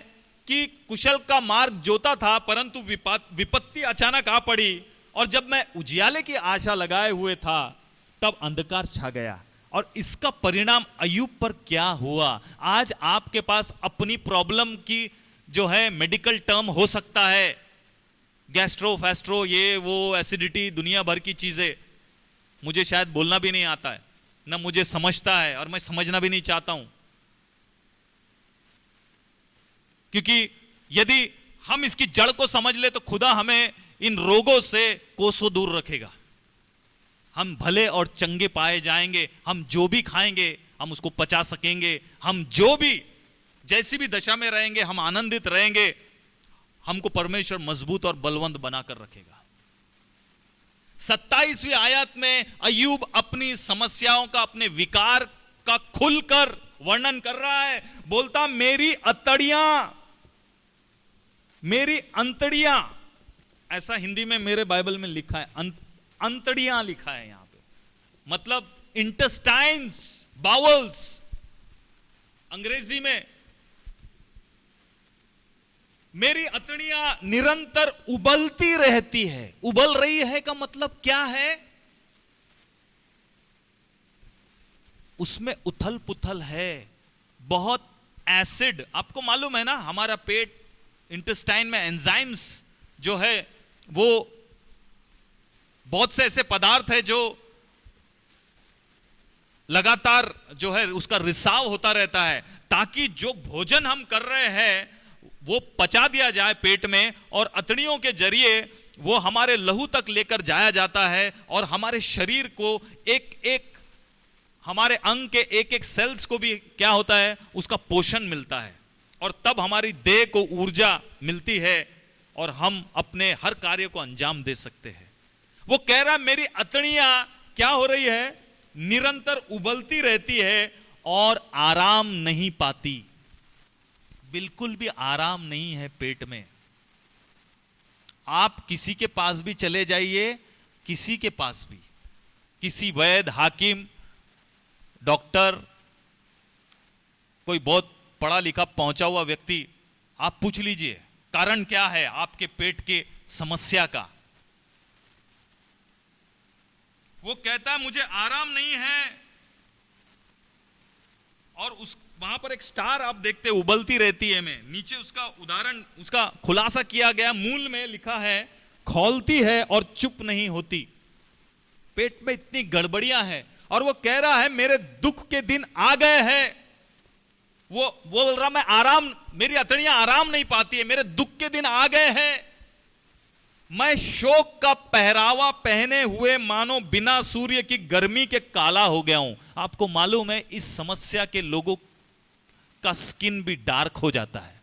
कि कुशल का मार्ग जोता था परंतु विपत्ति अचानक आ पड़ी। और जब मैं उजियाले की आशा लगाए हुए था तब अंधकार छा गया। और इसका परिणाम अय्यूब पर क्या हुआ? आज आपके पास अपनी प्रॉब्लम की जो है मेडिकल टर्म हो सकता है, गैस्ट्रो फैस्ट्रो, ये वो, एसिडिटी, दुनिया भर की चीजें। मुझे शायद बोलना भी नहीं आता है, ना मुझे समझता है, और मैं समझना भी नहीं चाहता हूं। क्योंकि यदि हम इसकी जड़ को समझ ले तो खुदा हमें इन रोगों से कोसों दूर रखेगा। हम भले और चंगे पाए जाएंगे। हम जो भी खाएंगे हम उसको पचा सकेंगे। हम जो भी जैसी भी दशा में रहेंगे हम आनंदित रहेंगे। हमको परमेश्वर मजबूत और बलवंत बनाकर रखेगा। 27वीं आयत में अय्यूब अपनी समस्याओं का, अपने विकार का खुलकर वर्णन कर रहा है। बोलता, मेरी अंतड़ियां, ऐसा हिंदी में मेरे बाइबल में लिखा है, अंतड़ियां लिखा है यहां पे, मतलब इंटेस्टाइन्स, बावल्स अंग्रेजी में। मेरी अंतड़ियां निरंतर उबलती रहती है। उबल रही है का मतलब क्या है? उसमें उथल पुथल है, बहुत एसिड। आपको मालूम है ना, हमारा पेट, इंटेस्टाइन में एंजाइम्स जो है वो बहुत से ऐसे पदार्थ है जो लगातार जो है उसका रिसाव होता रहता है, ताकि जो भोजन हम कर रहे हैं वो पचा दिया जाए पेट में, और अतड़ियों के जरिए वो हमारे लहू तक लेकर जाया जाता है, और हमारे शरीर को एक एक, हमारे अंग के एक एक सेल्स को भी क्या होता है, उसका पोषण मिलता है, और तब हमारी देह को ऊर्जा मिलती है और हम अपने हर कार्य को अंजाम दे सकते हैं। वो कह रहा, मेरी अतड़ियां क्या हो रही है? निरंतर उबलती रहती है और आराम नहीं पाती। बिल्कुल भी आराम नहीं है पेट में। आप किसी के पास भी चले जाइए, किसी के पास भी, किसी वैद्य, हाकिम, डॉक्टर, कोई बहुत पढ़ा लिखा पहुंचा हुआ व्यक्ति, आप पूछ लीजिए कारण क्या है आपके पेट के समस्या का। वो कहता है मुझे आराम नहीं है, और उस वहां पर एक स्टार आप देखते, उबलती रहती है। में नीचे उसका उदाहरण, उसका खुलासा किया गया, मूल में लिखा है, खौलती है और चुप नहीं होती। पेट में इतनी गड़बड़ियां हैं, और वो कह रहा है मेरे दुख के दिन आ गए हैं। वो बोल रहा, मैं आराम, मेरी अतड़ियां आराम नहीं पाती है, मेरे दुख के दिन आ गए हैं। मैं शोक का पहरावा पहने हुए मानो बिना सूर्य की गर्मी के काला हो गया हूं। आपको मालूम है इस समस्या के लोगों का स्किन भी डार्क हो जाता है।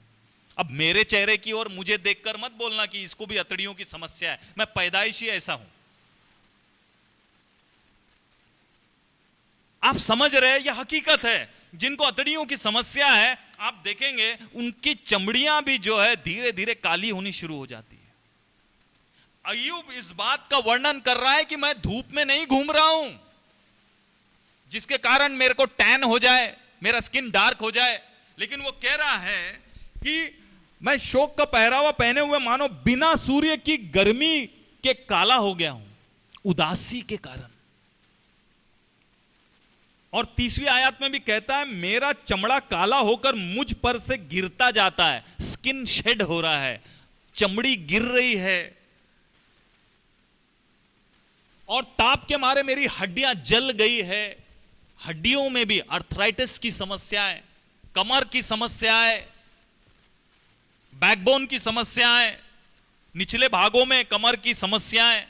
अब मेरे चेहरे की ओर मुझे देखकर मत बोलना कि इसको भी अतड़ियों की समस्या है, मैं पैदाइशी ऐसा हूं। आप समझ रहे, यह हकीकत है। जिनको अतड़ियों की समस्या है, आप देखेंगे उनकी चमड़ियां भी जो है धीरे धीरे काली होनी शुरू हो जाती है। अय्यूब इस बात का वर्णन कर रहा है कि मैं धूप में नहीं घूम रहा हूं जिसके कारण मेरे को टैन हो जाए, मेरा स्किन डार्क हो जाए, लेकिन वो कह रहा है कि मैं शोक का पहरावा पहने हुए मानो बिना सूर्य की गर्मी के काला हो गया हूं, उदासी के कारण। और 30वीं आयत में भी कहता है मेरा चमड़ा काला होकर मुझ पर से गिरता जाता है। स्किन शेड हो रहा है, चमड़ी गिर रही है, और ताप के मारे मेरी हड्डियां जल गई है। हड्डियों में भी अर्थराइटिस की समस्या है, कमर की समस्या है, बैकबोन की समस्याएं, निचले भागों में कमर की समस्याएं,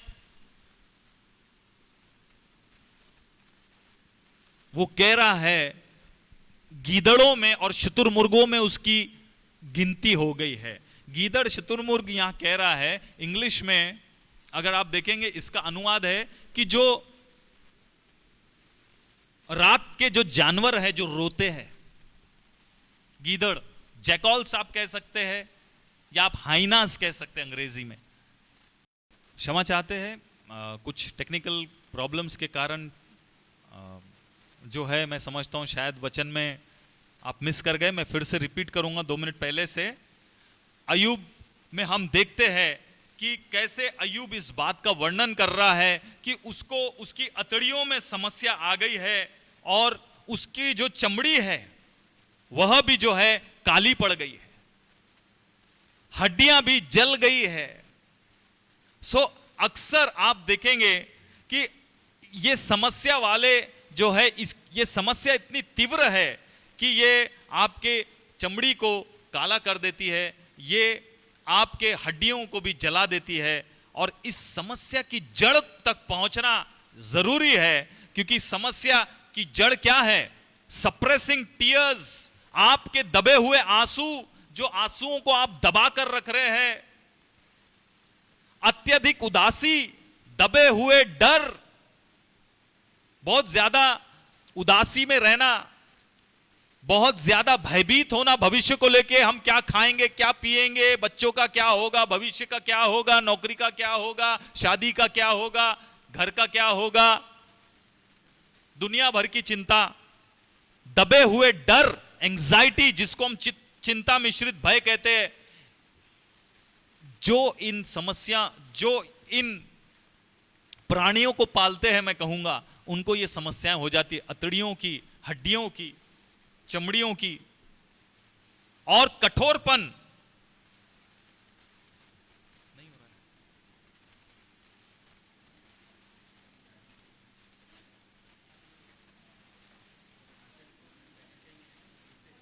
वो कह रहा है गीदड़ों में और शुतुरमुर्गों में उसकी गिनती हो गई है। गीदड़ शुतुरमुर्ग यहां कह रहा है, इंग्लिश में अगर आप देखेंगे इसका अनुवाद है कि जो रात के जो जानवर है जो रोते हैं, गीदड़, जैकॉल्स आप कह सकते हैं या आप हाइनास कह सकते हैं अंग्रेजी में। क्षमा चाहते हैं, कुछ टेक्निकल प्रॉब्लम्स के कारण जो है मैं समझता हूं शायद वचन में आप मिस कर गए। मैं फिर से रिपीट करूंगा 2 मिनट पहले से। अय्यूब में हम देखते हैं कि कैसे अय्यूब इस बात का वर्णन कर रहा है कि उसको उसकी अतड़ियों में समस्या आ गई है और उसकी जो चमड़ी है वह भी जो है काली पड़ गई है, हड्डियां भी जल गई है। अक्सर आप देखेंगे कि ये समस्या वाले जो है ये समस्या इतनी तीव्र है कि ये आपके चमड़ी को काला कर देती है, ये आपके हड्डियों को भी जला देती है। और इस समस्या की जड़ तक पहुंचना जरूरी है, क्योंकि समस्या की जड़ क्या है? सप्रेसिंग टीयर्स, आपके दबे हुए आंसू, जो आंसुओं को आप दबा कर रख रहे हैं, अत्यधिक उदासी, दबे हुए डर, बहुत ज्यादा उदासी में रहना, बहुत ज्यादा भयभीत होना भविष्य को लेके, हम क्या खाएंगे, क्या पिएंगे, बच्चों का क्या होगा, भविष्य का क्या होगा, नौकरी का क्या होगा, शादी का क्या होगा, घर का क्या होगा, दुनिया भर की चिंता, दबे हुए डर, एंजाइटी, जिसको हम चिंता मिश्रित भय कहते हैं। जो इन प्राणियों को पालते हैं, मैं कहूंगा उनको ये समस्याएं हो जाती है, अतड़ियों की, हड्डियों की, चमड़ियों की, और कठोरपन नहीं हो रहा है।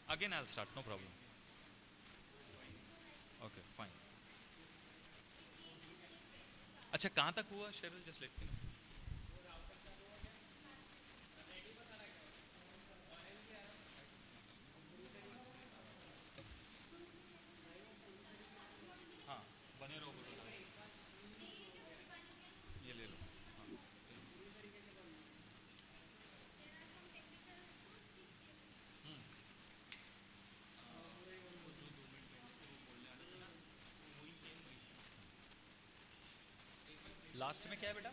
Again I will start, no problem. Okay fine. अच्छा, कहां तक हुआ Sheryl? Just let me know. Last में क्या है बेटा?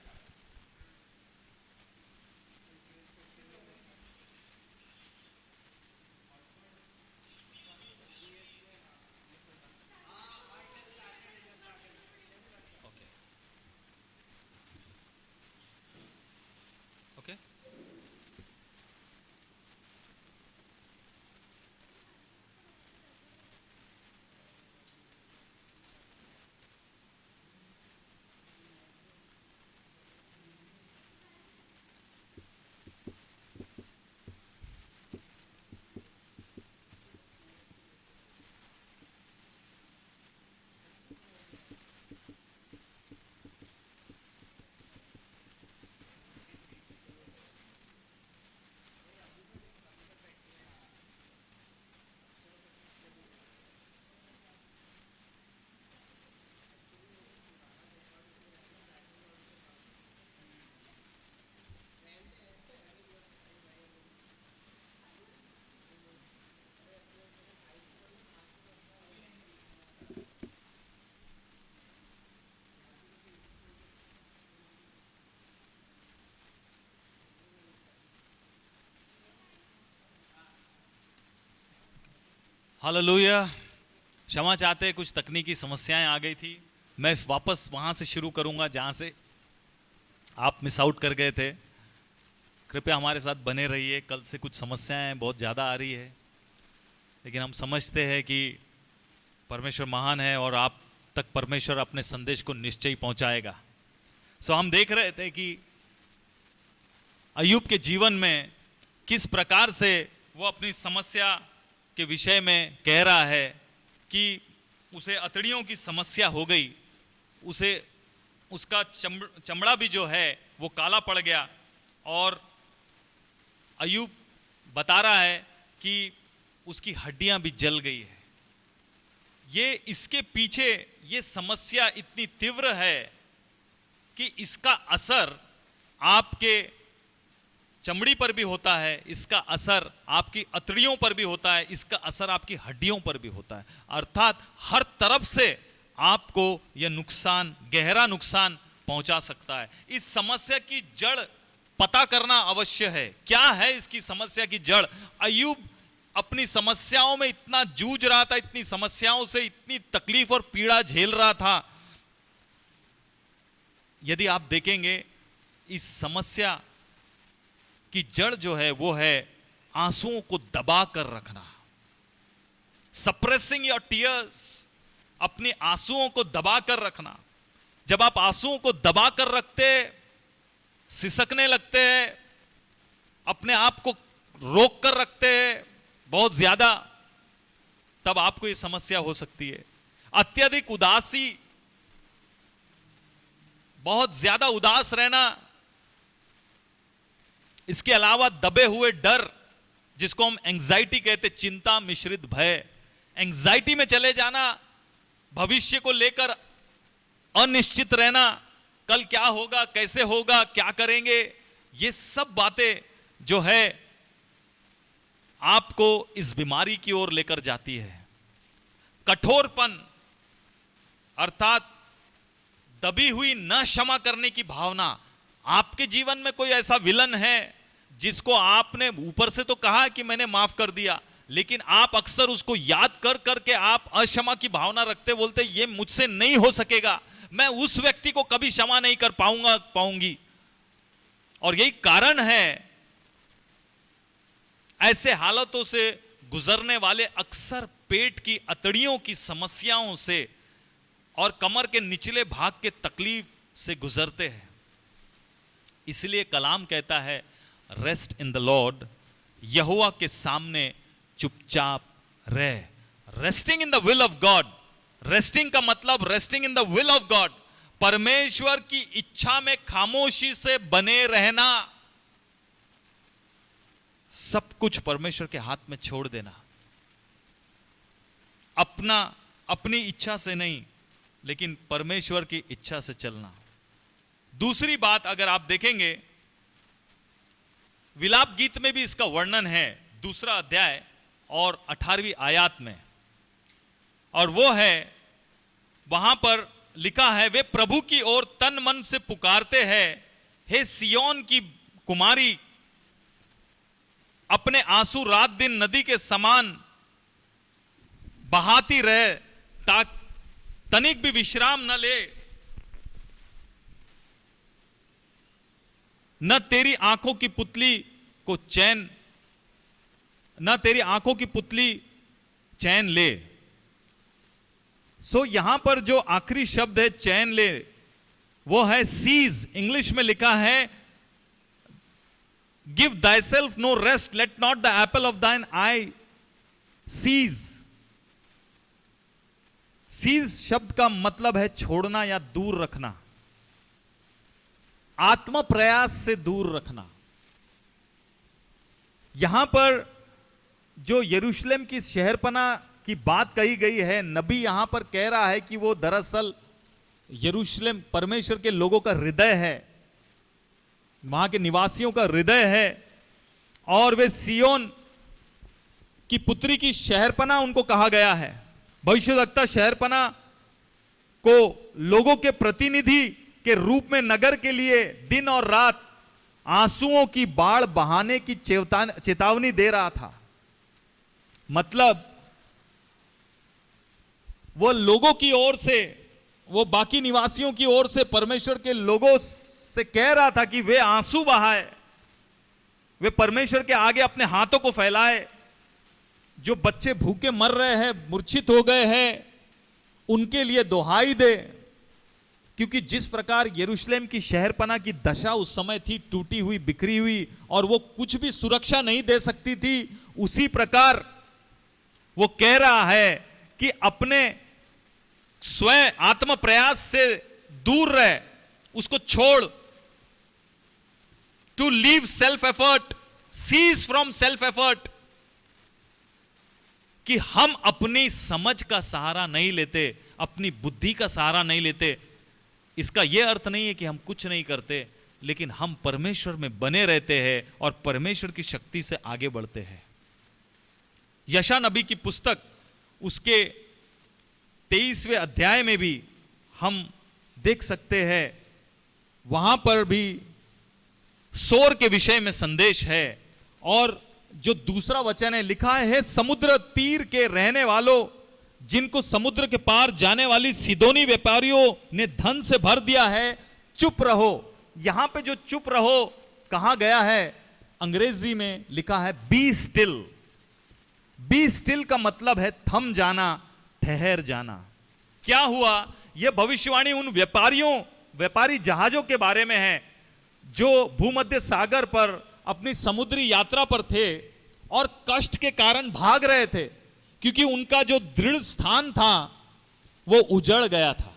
Okay okay, hallelujah. क्षमा चाहते हैं, कुछ तकनीकी समस्याएं आ गई थी। मैं वापस वहां से शुरू करूंगा जहां से आप मिस आउट कर गए थे। कृपया हमारे साथ बने रहिए। कल से कुछ समस्याएं बहुत ज़्यादा आ रही है, लेकिन हम समझते हैं कि परमेश्वर महान है और आप तक परमेश्वर अपने संदेश को निश्चय ही पहुंचाएगा। हम देख रहे थे कि अय्यूब के जीवन में किस प्रकार से वो अपनी समस्या के विषय में कह रहा है कि उसे अतड़ियों की समस्या हो गई, उसे उसका चमड़ा भी जो है वो काला पड़ गया, और अय्यूब बता रहा है कि उसकी हड्डियां भी जल गई है। ये इसके पीछे ये समस्या इतनी तीव्र है कि इसका असर आपके चमड़ी पर भी होता है, इसका असर आपकी अतड़ियों पर भी होता है, इसका असर आपकी हड्डियों पर भी होता है। अर्थात हर तरफ से आपको यह नुकसान, गहरा नुकसान पहुंचा सकता है। इस समस्या की जड़ पता करना अवश्य है। क्या है इसकी समस्या की जड़? अय्यूब अपनी समस्याओं में इतना जूझ रहा था, इतनी समस्याओं से इतनी तकलीफ और पीड़ा झेल रहा था। यदि आप देखेंगे इस समस्या की जड़ जो है वो है आंसुओं को दबा कर रखना, सप्रेसिंग योर टीयर्स, अपने आंसुओं को दबा कर रखना। जब आप आंसुओं को दबा कर रखते, सिसकने लगते हैं, अपने आप को रोक कर रखते हैं बहुत ज्यादा, तब आपको यह समस्या हो सकती है। अत्यधिक उदासी, बहुत ज्यादा उदास रहना, इसके अलावा दबे हुए डर, जिसको हम एंजाइटी कहते, चिंता मिश्रित भय, एंजाइटी में चले जाना, भविष्य को लेकर अनिश्चित रहना, कल क्या होगा, कैसे होगा, क्या करेंगे, ये सब बातें जो है आपको इस बीमारी की ओर लेकर जाती है। कठोरपन, अर्थात दबी हुई न क्षमा करने की भावना। आपके जीवन में कोई ऐसा विलन है जिसको आपने ऊपर से तो कहा कि मैंने माफ कर दिया, लेकिन आप अक्सर उसको याद कर करके आप अक्षमा की भावना रखते, बोलते ये मुझसे नहीं हो सकेगा, मैं उस व्यक्ति को कभी क्षमा नहीं कर पाऊंगी। और यही कारण है ऐसे हालातों से गुजरने वाले अक्सर पेट की अतड़ियों की समस्याओं से और कमर के निचले भाग के तकलीफ से गुजरते हैं। इसलिए कलाम कहता है रेस्ट इन द लॉर्ड, यहोवा के सामने चुपचाप रह। Resting in the will of God, resting का मतलब resting in the will of God, परमेश्वर की इच्छा में खामोशी से बने रहना, सब कुछ परमेश्वर के हाथ में छोड़ देना, अपनी इच्छा से नहीं लेकिन परमेश्वर की इच्छा से चलना। दूसरी बात अगर आप देखेंगे, विलाप गीत में भी इसका वर्णन है, 2 अध्याय और 18वीं आयत में, और वो है, वहां पर लिखा है, वे प्रभु की ओर तन मन से पुकारते हैं, हे सियोन की कुमारी, अपने आंसू रात दिन नदी के समान बहाती रहे, तनिक भी विश्राम न ले, न तेरी आंखों की पुतली को चैन, न तेरी आंखों की पुतली चैन ले। सो यहां पर जो आखिरी शब्द है चैन ले, वो है सीज। इंग्लिश में लिखा है give thyself no rest, let not the apple of thine eye cease। Cease शब्द का मतलब है छोड़ना या दूर रखना, आत्म प्रयास से दूर रखना। यहां पर जो यरूशलेम की शहरपना की बात कही गई है, नबी यहां पर कह रहा है कि वो दरअसल यरूशलेम परमेश्वर के लोगों का हृदय है, वहां के निवासियों का हृदय है, और वे सियोन की पुत्री की शहरपना उनको कहा गया है। भविष्यवक्ता शहरपना को लोगों के प्रतिनिधि के रूप में नगर के लिए दिन और रात आंसुओं की बाढ़ बहाने की चेतावनी दे रहा था। मतलब वो लोगों की ओर से, वो बाकी निवासियों की ओर से परमेश्वर के लोगों से कह रहा था कि वे आंसू बहाए, वे परमेश्वर के आगे अपने हाथों को फैलाए। जो बच्चे भूखे मर रहे हैं, मूर्छित हो गए हैं, उनके लिए दुहाई दे, क्योंकि जिस प्रकार यरूशलेम की शहरपना की दशा उस समय थी, टूटी हुई, बिखरी हुई, और वो कुछ भी सुरक्षा नहीं दे सकती थी, उसी प्रकार वो कह रहा है कि अपने स्वयं आत्म प्रयास से दूर रहे, उसको छोड़। To leave self effort, cease from self effort. कि हम अपनी समझ का सहारा नहीं लेते, अपनी बुद्धि का सहारा नहीं लेते। इसका यह अर्थ नहीं है कि हम कुछ नहीं करते, लेकिन हम परमेश्वर में बने रहते हैं और परमेश्वर की शक्ति से आगे बढ़ते हैं। यशा नबी की पुस्तक उसके 23वें अध्याय में भी हम देख सकते हैं, वहां पर भी सोर के विषय में संदेश है। और जो दूसरा वचन है लिखा है, समुद्र तीर के रहने वालों, जिनको समुद्र के पार जाने वाली सिदोनी व्यापारियों ने धन से भर दिया है, चुप रहो। यहां पे जो चुप रहो कहा गया है, अंग्रेजी में लिखा है बी स्टिल। बी स्टिल का मतलब है थम जाना, ठहर जाना। क्या हुआ? यह भविष्यवाणी उन व्यापारी जहाजों के बारे में है जो भूमध्य सागर पर अपनी समुद्री यात्रा पर थे और कष्ट के कारण भाग रहे थे, क्योंकि उनका जो दृढ़ स्थान था वो उजड़ गया था।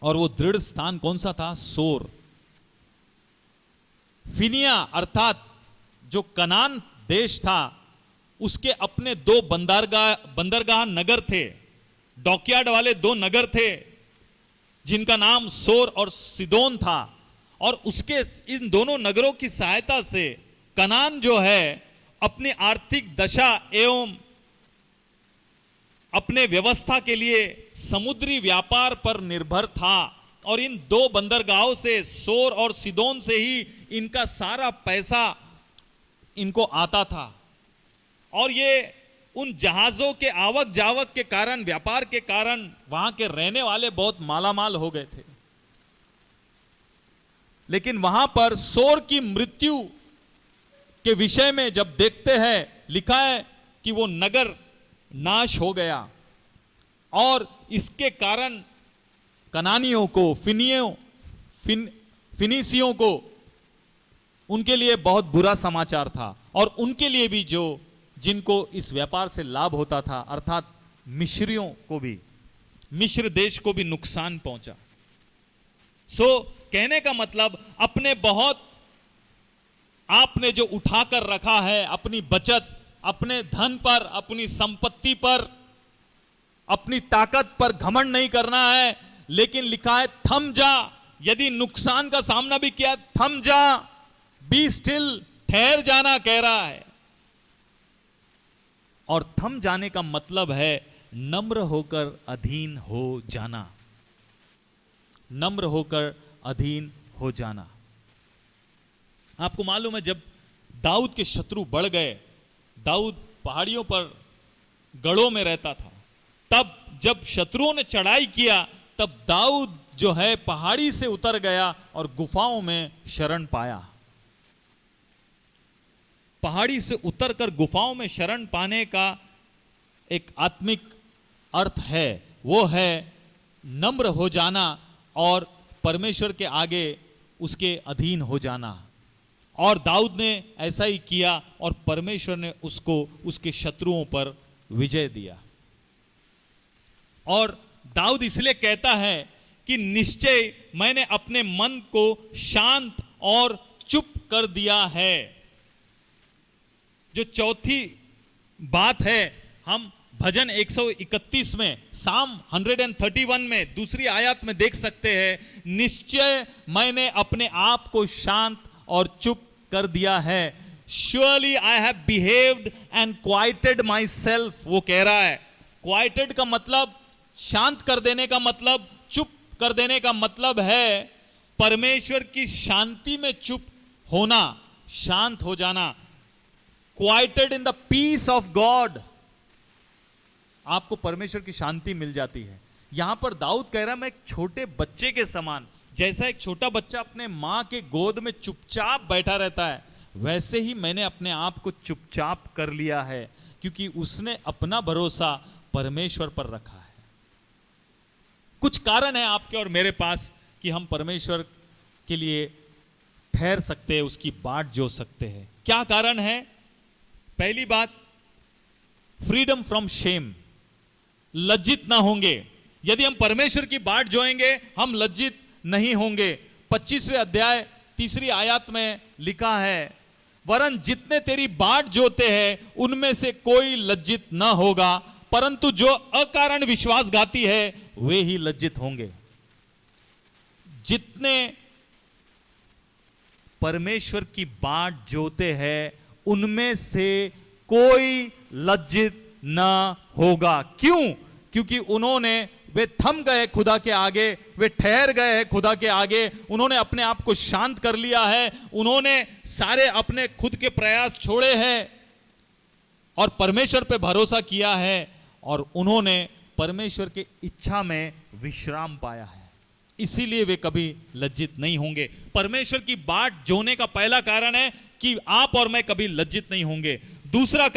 और वो दृढ़ स्थान कौन सा था? सोर। फिनिया अर्थात जो कनान देश था, उसके अपने 2 बंदरगाह नगर थे, डॉकयार्ड वाले 2 नगर थे, जिनका नाम सोर और सिदोन था। और उसके इन दोनों नगरों की सहायता से कनान जो है अपनी आर्थिक दशा एवं अपने व्यवस्था के लिए समुद्री व्यापार पर निर्भर था। और इन 2 बंदरगाहों से, सोर और सिदोन से ही इनका सारा पैसा इनको आता था। और ये उन जहाजों के आवक जावक के कारण, व्यापार के कारण वहां के रहने वाले बहुत मालामाल हो गए थे। लेकिन वहां पर सोर की मृत्यु के विषय में जब देखते हैं, लिखा है कि वो नगर नाश हो गया और इसके कारण कनानियों को, फिनिसियों को, उनके लिए बहुत बुरा समाचार था। और उनके लिए भी जिनको इस व्यापार से लाभ होता था, अर्थात मिस्रियों को भी, मिस्र देश को भी नुकसान पहुंचा। कहने का मतलब, अपने बहुत आपने जो उठाकर रखा है, अपनी बचत, अपने धन पर, अपनी संपत्ति पर, अपनी ताकत पर घमंड नहीं करना है, लेकिन लिखा है थम जा। यदि नुकसान का सामना भी किया, थम जा, बी स्टिल, ठहर जाना कह रहा है। और थम जाने का मतलब है नम्र होकर अधीन हो जाना, नम्र होकर अधीन हो जाना। आपको मालूम है, जब दाऊद के शत्रु बढ़ गए, दाऊद पहाड़ियों पर गढ़ों में रहता था, तब जब शत्रुओं ने चढ़ाई किया, तब दाऊद जो है पहाड़ी से उतर गया और गुफाओं में शरण पाया। पहाड़ी से उतरकर गुफाओं में शरण पाने का एक आत्मिक अर्थ है, वो है नम्र हो जाना और परमेश्वर के आगे उसके अधीन हो जाना। और दाऊद ने ऐसा ही किया और परमेश्वर ने उसको उसके शत्रुओं पर विजय दिया। और दाऊद इसलिए कहता है कि निश्चय मैंने अपने मन को शांत और चुप कर दिया है। जो चौथी बात है, हम भजन 131 में, साम 131 में दूसरी आयत में देख सकते हैं, निश्चय मैंने अपने आप को शांत और चुप कर दिया है। Surely I have behaved and quieted myself, वो कह रहा है। quieted का मतलब, शांत कर देने का मतलब, चुप कर देने का मतलब है परमेश्वर की शांति में चुप होना, शांत हो जाना। quieted in the peace of God, आपको परमेश्वर की शांति मिल जाती है। यहां पर दाऊद कह रहा है, मैं एक छोटे बच्चे के समान, जैसा एक छोटा बच्चा अपने मां के गोद में चुपचाप बैठा रहता है, वैसे ही मैंने अपने आप को चुपचाप कर लिया है, क्योंकि उसने अपना भरोसा परमेश्वर पर रखा है। कुछ कारण है आपके और मेरे पास कि हम परमेश्वर के लिए ठहर सकते हैं, उसकी बाट जो सकते हैं। क्या कारण है? पहली बात, फ्रीडम फ्रॉम शेम, लज्जित ना होंगे। यदि हम परमेश्वर की बाट जोएंगे हम लज्जित नहीं होंगे। 25वें अध्याय 3 आयत में लिखा है, वरन जितने तेरी बाट जोते हैं उनमें से कोई लज्जित न होगा, परंतु जो अकारण विश्वासघाती है वे ही लज्जित होंगे। जितने परमेश्वर की बाट जोते हैं उनमें से कोई लज्जित न होगा। क्यों? क्योंकि वे थम गए खुदा के आगे, वे ठहर गए हैं खुदा के आगे, उन्होंने अपने आप को शांत कर लिया है, उन्होंने सारे अपने खुद के प्रयास छोड़े हैं और परमेश्वर पे भरोसा किया है और उन्होंने परमेश्वर की इच्छा में विश्राम पाया है। इसीलिए वे कभी लज्जित नहीं होंगे। परमेश्वर की बाट जोने का पहला कारण है कि आप और मैं कभी लज्जित नहीं होंगे। दूसरा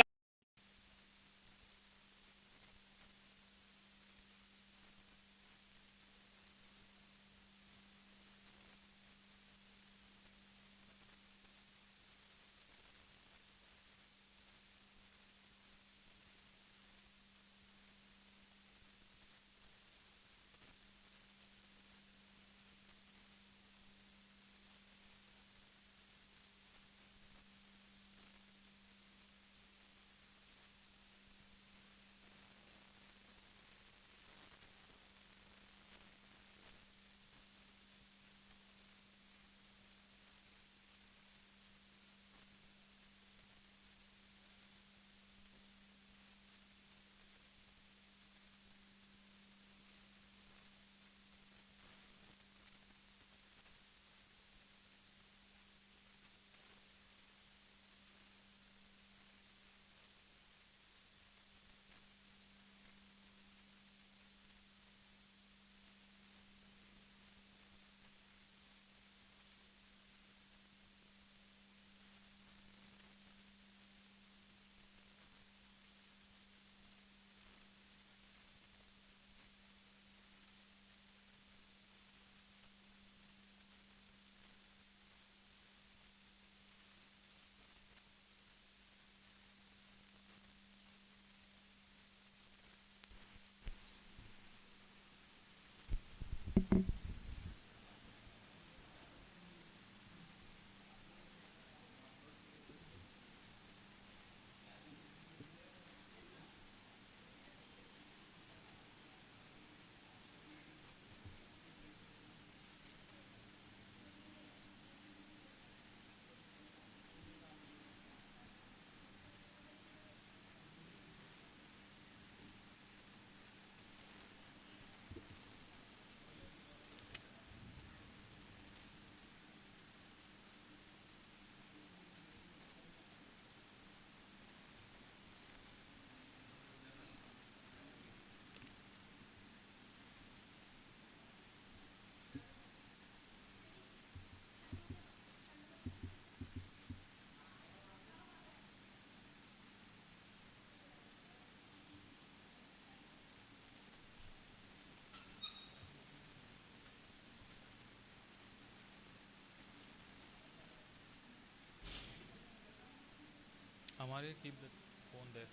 हमारे कौन दे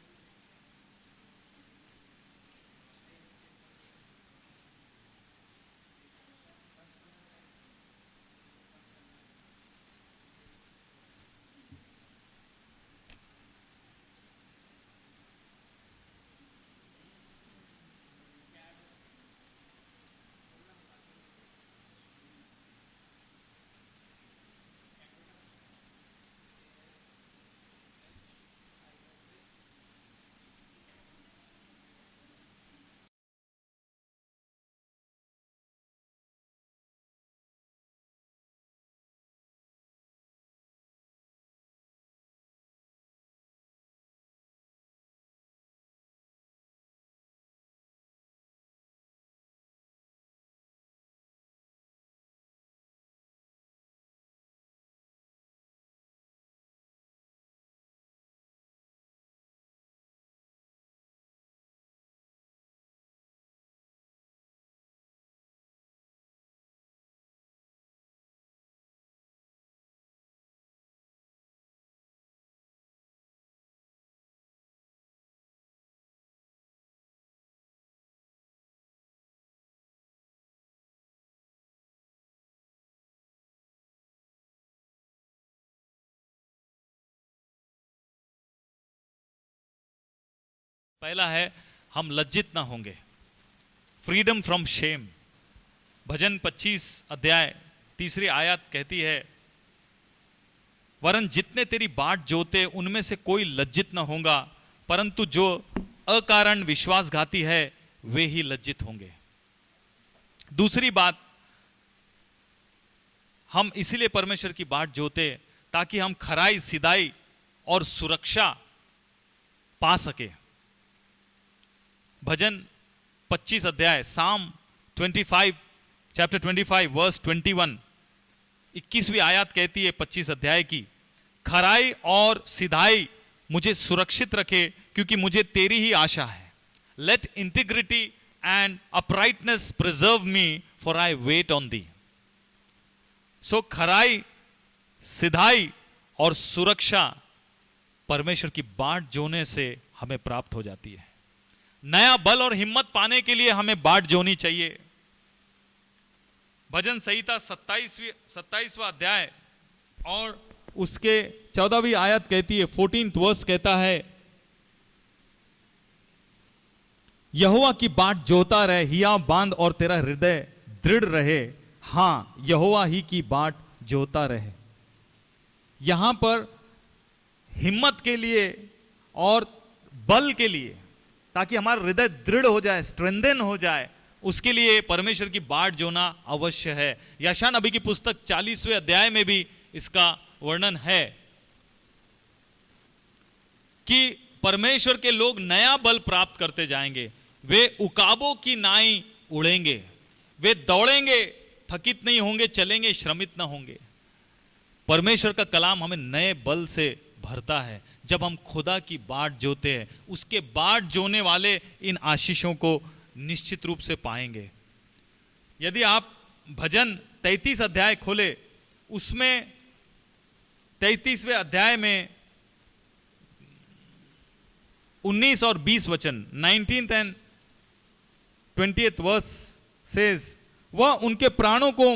पहला है हम लज्जित ना होंगे, फ्रीडम फ्रॉम शेम। भजन 25 अध्याय 3 आयत कहती है, वरन जितने तेरी बाट जोते उनमें से कोई लज्जित न होगा, परंतु जो अकारण विश्वासघाती है वे ही लज्जित होंगे। दूसरी बात, हम इसीलिए परमेश्वर की बाट जोते ताकि हम खराई, सिधाई और सुरक्षा पा सके। भजन 25 अध्याय, साम 25 चैप्टर 25 वर्स 21, 21वीं आयत कहती है 25 अध्याय की, खराई और सिधाई मुझे सुरक्षित रखे क्योंकि मुझे तेरी ही आशा है। Let integrity and uprightness preserve me for I wait on thee. सो खराई, सिधाई और सुरक्षा परमेश्वर की बाट जोने से हमें प्राप्त हो जाती है। नया बल और हिम्मत पाने के लिए हमें बाट जोनी चाहिए। भजन संहिता 27वां अध्याय और उसके 14वीं आयत कहती है, 14th वर्स कहता है, यहोवा की बाट जोता रहे, हिया बांध और तेरा हृदय दृढ़ रहे। हां, यहोवा ही की बाट जोता रहे। यहां पर हिम्मत के लिए और बल के लिए, ताकि हमारा हृदय दृढ़ हो जाए, स्ट्रेंथन हो जाए, उसके लिए परमेश्वर की बाट जोना अवश्य है। यशायाह नबी की पुस्तक 40वें अध्याय में भी इसका वर्णन है कि परमेश्वर के लोग नया बल प्राप्त करते जाएंगे। वे उकाबों की नाई उड़ेंगे, वे दौड़ेंगे, थकित नहीं होंगे, चलेंगे, श्रमित ना होंगे। परमेश्वर का कलाम हमें नए बल से भरता है जब हम खुदा की बाट जोते हैं। उसके बाट जोने वाले इन आशीषों को निश्चित रूप से पाएंगे। यदि आप भजन 33 अध्याय खोले, उसमें 33वें अध्याय में 19 और 20 वचन, 19th and 20th verse says, वह उनके प्राणों को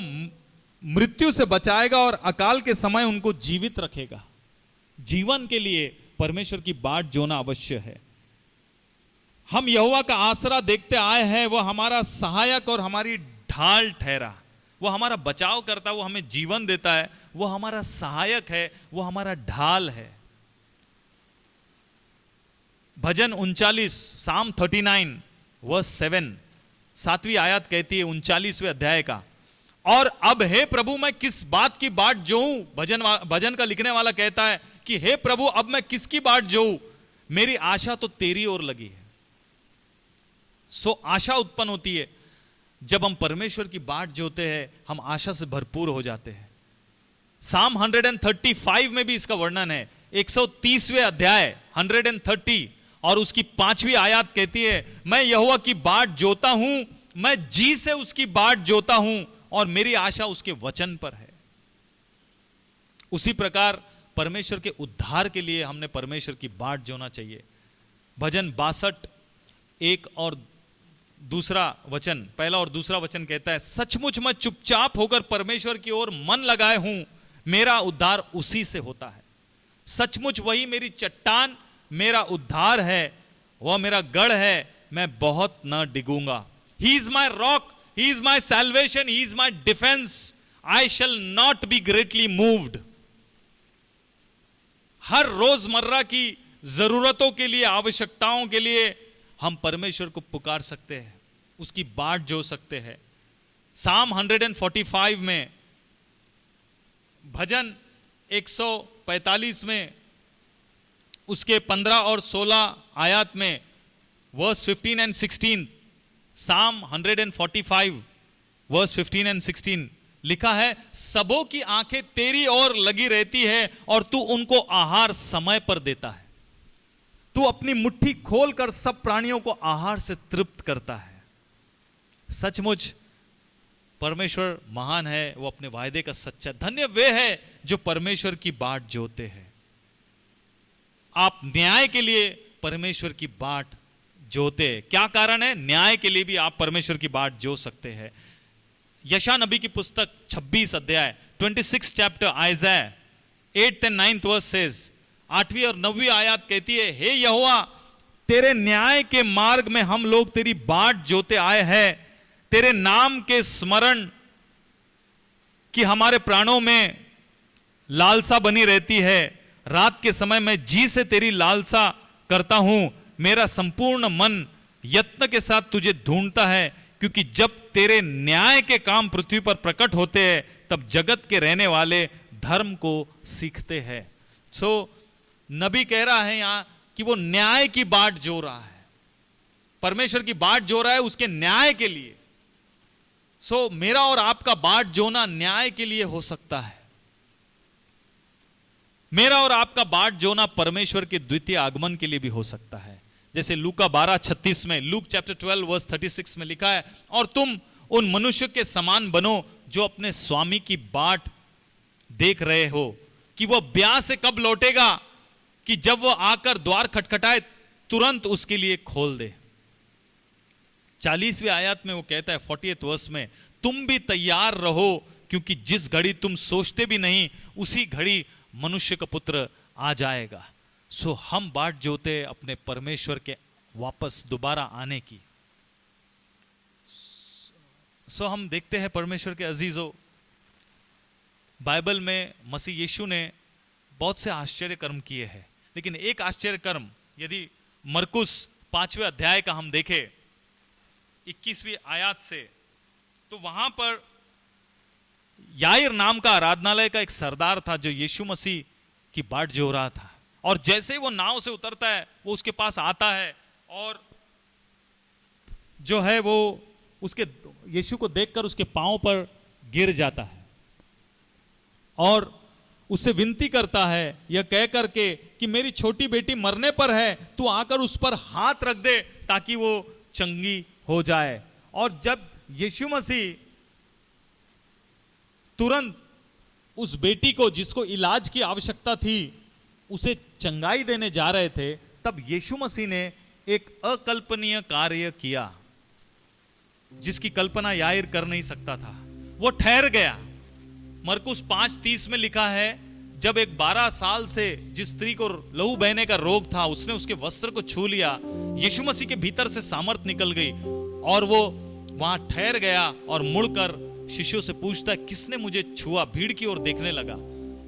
मृत्यु से बचाएगा और अकाल के समय उनको जीवित रखेगा। जीवन के लिए परमेश्वर की बाट जोना अवश्य है। हम यहोवा का आसरा देखते आए हैं, वह हमारा सहायक और हमारी ढाल ठहरा। वो हमारा बचाव करता, वो हमें जीवन देता है, वो हमारा सहायक है, वो हमारा ढाल है। भजन 39 साम 39 वर्स 7, 7वीं आयत कहती है 39वें अध्याय का, और अब हे प्रभु मैं किस बात की बाट जोऊं। भजन का लिखने वाला कहता है कि हे प्रभु अब मैं किसकी बाट जोऊं, मेरी आशा तो तेरी ओर लगी है। सो आशा उत्पन्न होती है जब हम परमेश्वर की बाट जोते हैं, हम आशा से भरपूर हो जाते हैं। साम 135 में भी इसका वर्णन है। 130वें अध्याय 130 और उसकी 5वीं आयत कहती है, मैं यहोवा की बाट जोता हूं, मैं जी से उसकी बाट जोता हूं और मेरी आशा उसके वचन पर है। उसी प्रकार परमेश्वर के उद्धार के लिए हमने परमेश्वर की बाट जोना चाहिए। भजन 62 1 और दूसरा वचन, पहला और दूसरा वचन कहता है, सचमुच मैं चुपचाप होकर परमेश्वर की ओर मन लगाए हूं, मेरा उद्धार उसी से होता है। सचमुच वही मेरी चट्टान, मेरा उद्धार है, वह मेरा गढ़ है, मैं बहुत न डिगूंगा। He is my rock, he is my salvation, he is my defence, I shall not be greatly moved. हर रोजमर्रा की जरूरतों के लिए, आवश्यकताओं के लिए हम परमेश्वर को पुकार सकते हैं, उसकी बाट जो सकते हैं। साम 145 में, भजन 145 में उसके 15 और 16 आयत में, वर्स 15 एंड 16, साम 145 वर्स 15 एंड 16 लिखा है, सबों की आंखें तेरी ओर लगी रहती है और तू उनको आहार समय पर देता है। तू अपनी मुट्ठी खोलकर सब प्राणियों को आहार से तृप्त करता है। सचमुच परमेश्वर महान है, वो अपने वायदे का सच्चा। धन्य वे है जो परमेश्वर की बाट जोते हैं। आप न्याय के लिए परमेश्वर की बाट जोते, क्या कारण है? न्याय के लिए भी आप परमेश्वर की बाट जो सकते हैं। यशायाह नबी की पुस्तक 26 अध्याय 26 chapter Isaiah 8th and 9th verse says, 8वीं और 9वीं आयत कहती है, हे यहोवा तेरे न्याय के मार्ग में हम लोग तेरी बाट जोते आए हैं। तेरे नाम के स्मरण की हमारे प्राणों में लालसा बनी रहती है। रात के समय मैं जी से तेरी लालसा करता हूं। मेरा संपूर्ण मन यत्न के साथ तुझे ढूंढता है, क्योंकि जब तेरे न्याय के काम पृथ्वी पर प्रकट होते हैं तब जगत के रहने वाले धर्म को सीखते हैं। सो नबी कह रहा है यहां कि वो न्याय की बाट जो रहा है, परमेश्वर की बाट जो रहा है उसके न्याय के लिए। सो मेरा और आपका बाट जोना न्याय के लिए हो सकता है। मेरा और आपका बाट जोना परमेश्वर के द्वितीय आगमन के लिए भी हो सकता है। जैसे लूका 12:36 में, लूक चैप्टर 12 वर्स 36 में लिखा है, और तुम उन मनुष्य के समान बनो जो अपने स्वामी की बाट देख रहे हो कि वह ब्याह से कब लौटेगा, कि जब वह आकर द्वार खटखटाए तुरंत उसके लिए खोल दे। 40वीं आयत में वो कहता है 40th वर्स में, तुम भी तैयार रहो, क्योंकि जिस घड़ी तुम सोचते भी नहीं उसी घड़ी मनुष्य का पुत्र आ जाएगा। सो हम बाट जोते अपने परमेश्वर के वापस दोबारा आने की। सो हम देखते हैं परमेश्वर के अजीजों, बाइबल में मसीह यीशु ने बहुत से आश्चर्य कर्म किए हैं, लेकिन एक आश्चर्य कर्म यदि मरकुस 5वें अध्याय का हम देखें 21वीं आयत से, तो वहां पर याईर नाम का आराधनालय का एक सरदार था जो यीशु मसीह की बाट जो रहा था। और जैसे ही वो नाव से उतरता है वो उसके पास आता है और जो है वो उसके यीशु को देखकर उसके पांव पर गिर जाता है और उससे विनती करता है यह कह करके कि मेरी छोटी बेटी मरने पर है, तू आकर उस पर हाथ रख दे ताकि वो चंगी हो जाए। और जब यीशु मसीह तुरंत उस बेटी को जिसको इलाज की आवश्यकता थी उसे चंगाई देने जा रहे थे, तब यीशु मसीह ने एक अकल्पनीय कार्य किया जिसकी कल्पना याईर कर नहीं सकता था। वो ठहर गया। मरकुस 5:30 में लिखा है, जब एक 12 साल से जिस स्त्री को लहू बहने का रोग था उसने उसके वस्त्र को छू लिया, यीशु मसीह के भीतर से सामर्थ निकल गई और वो वहां ठहर गया और मुड़कर शिष्यों से पूछता है किसने मुझे छुआ। भीड़ की ओर देखने लगा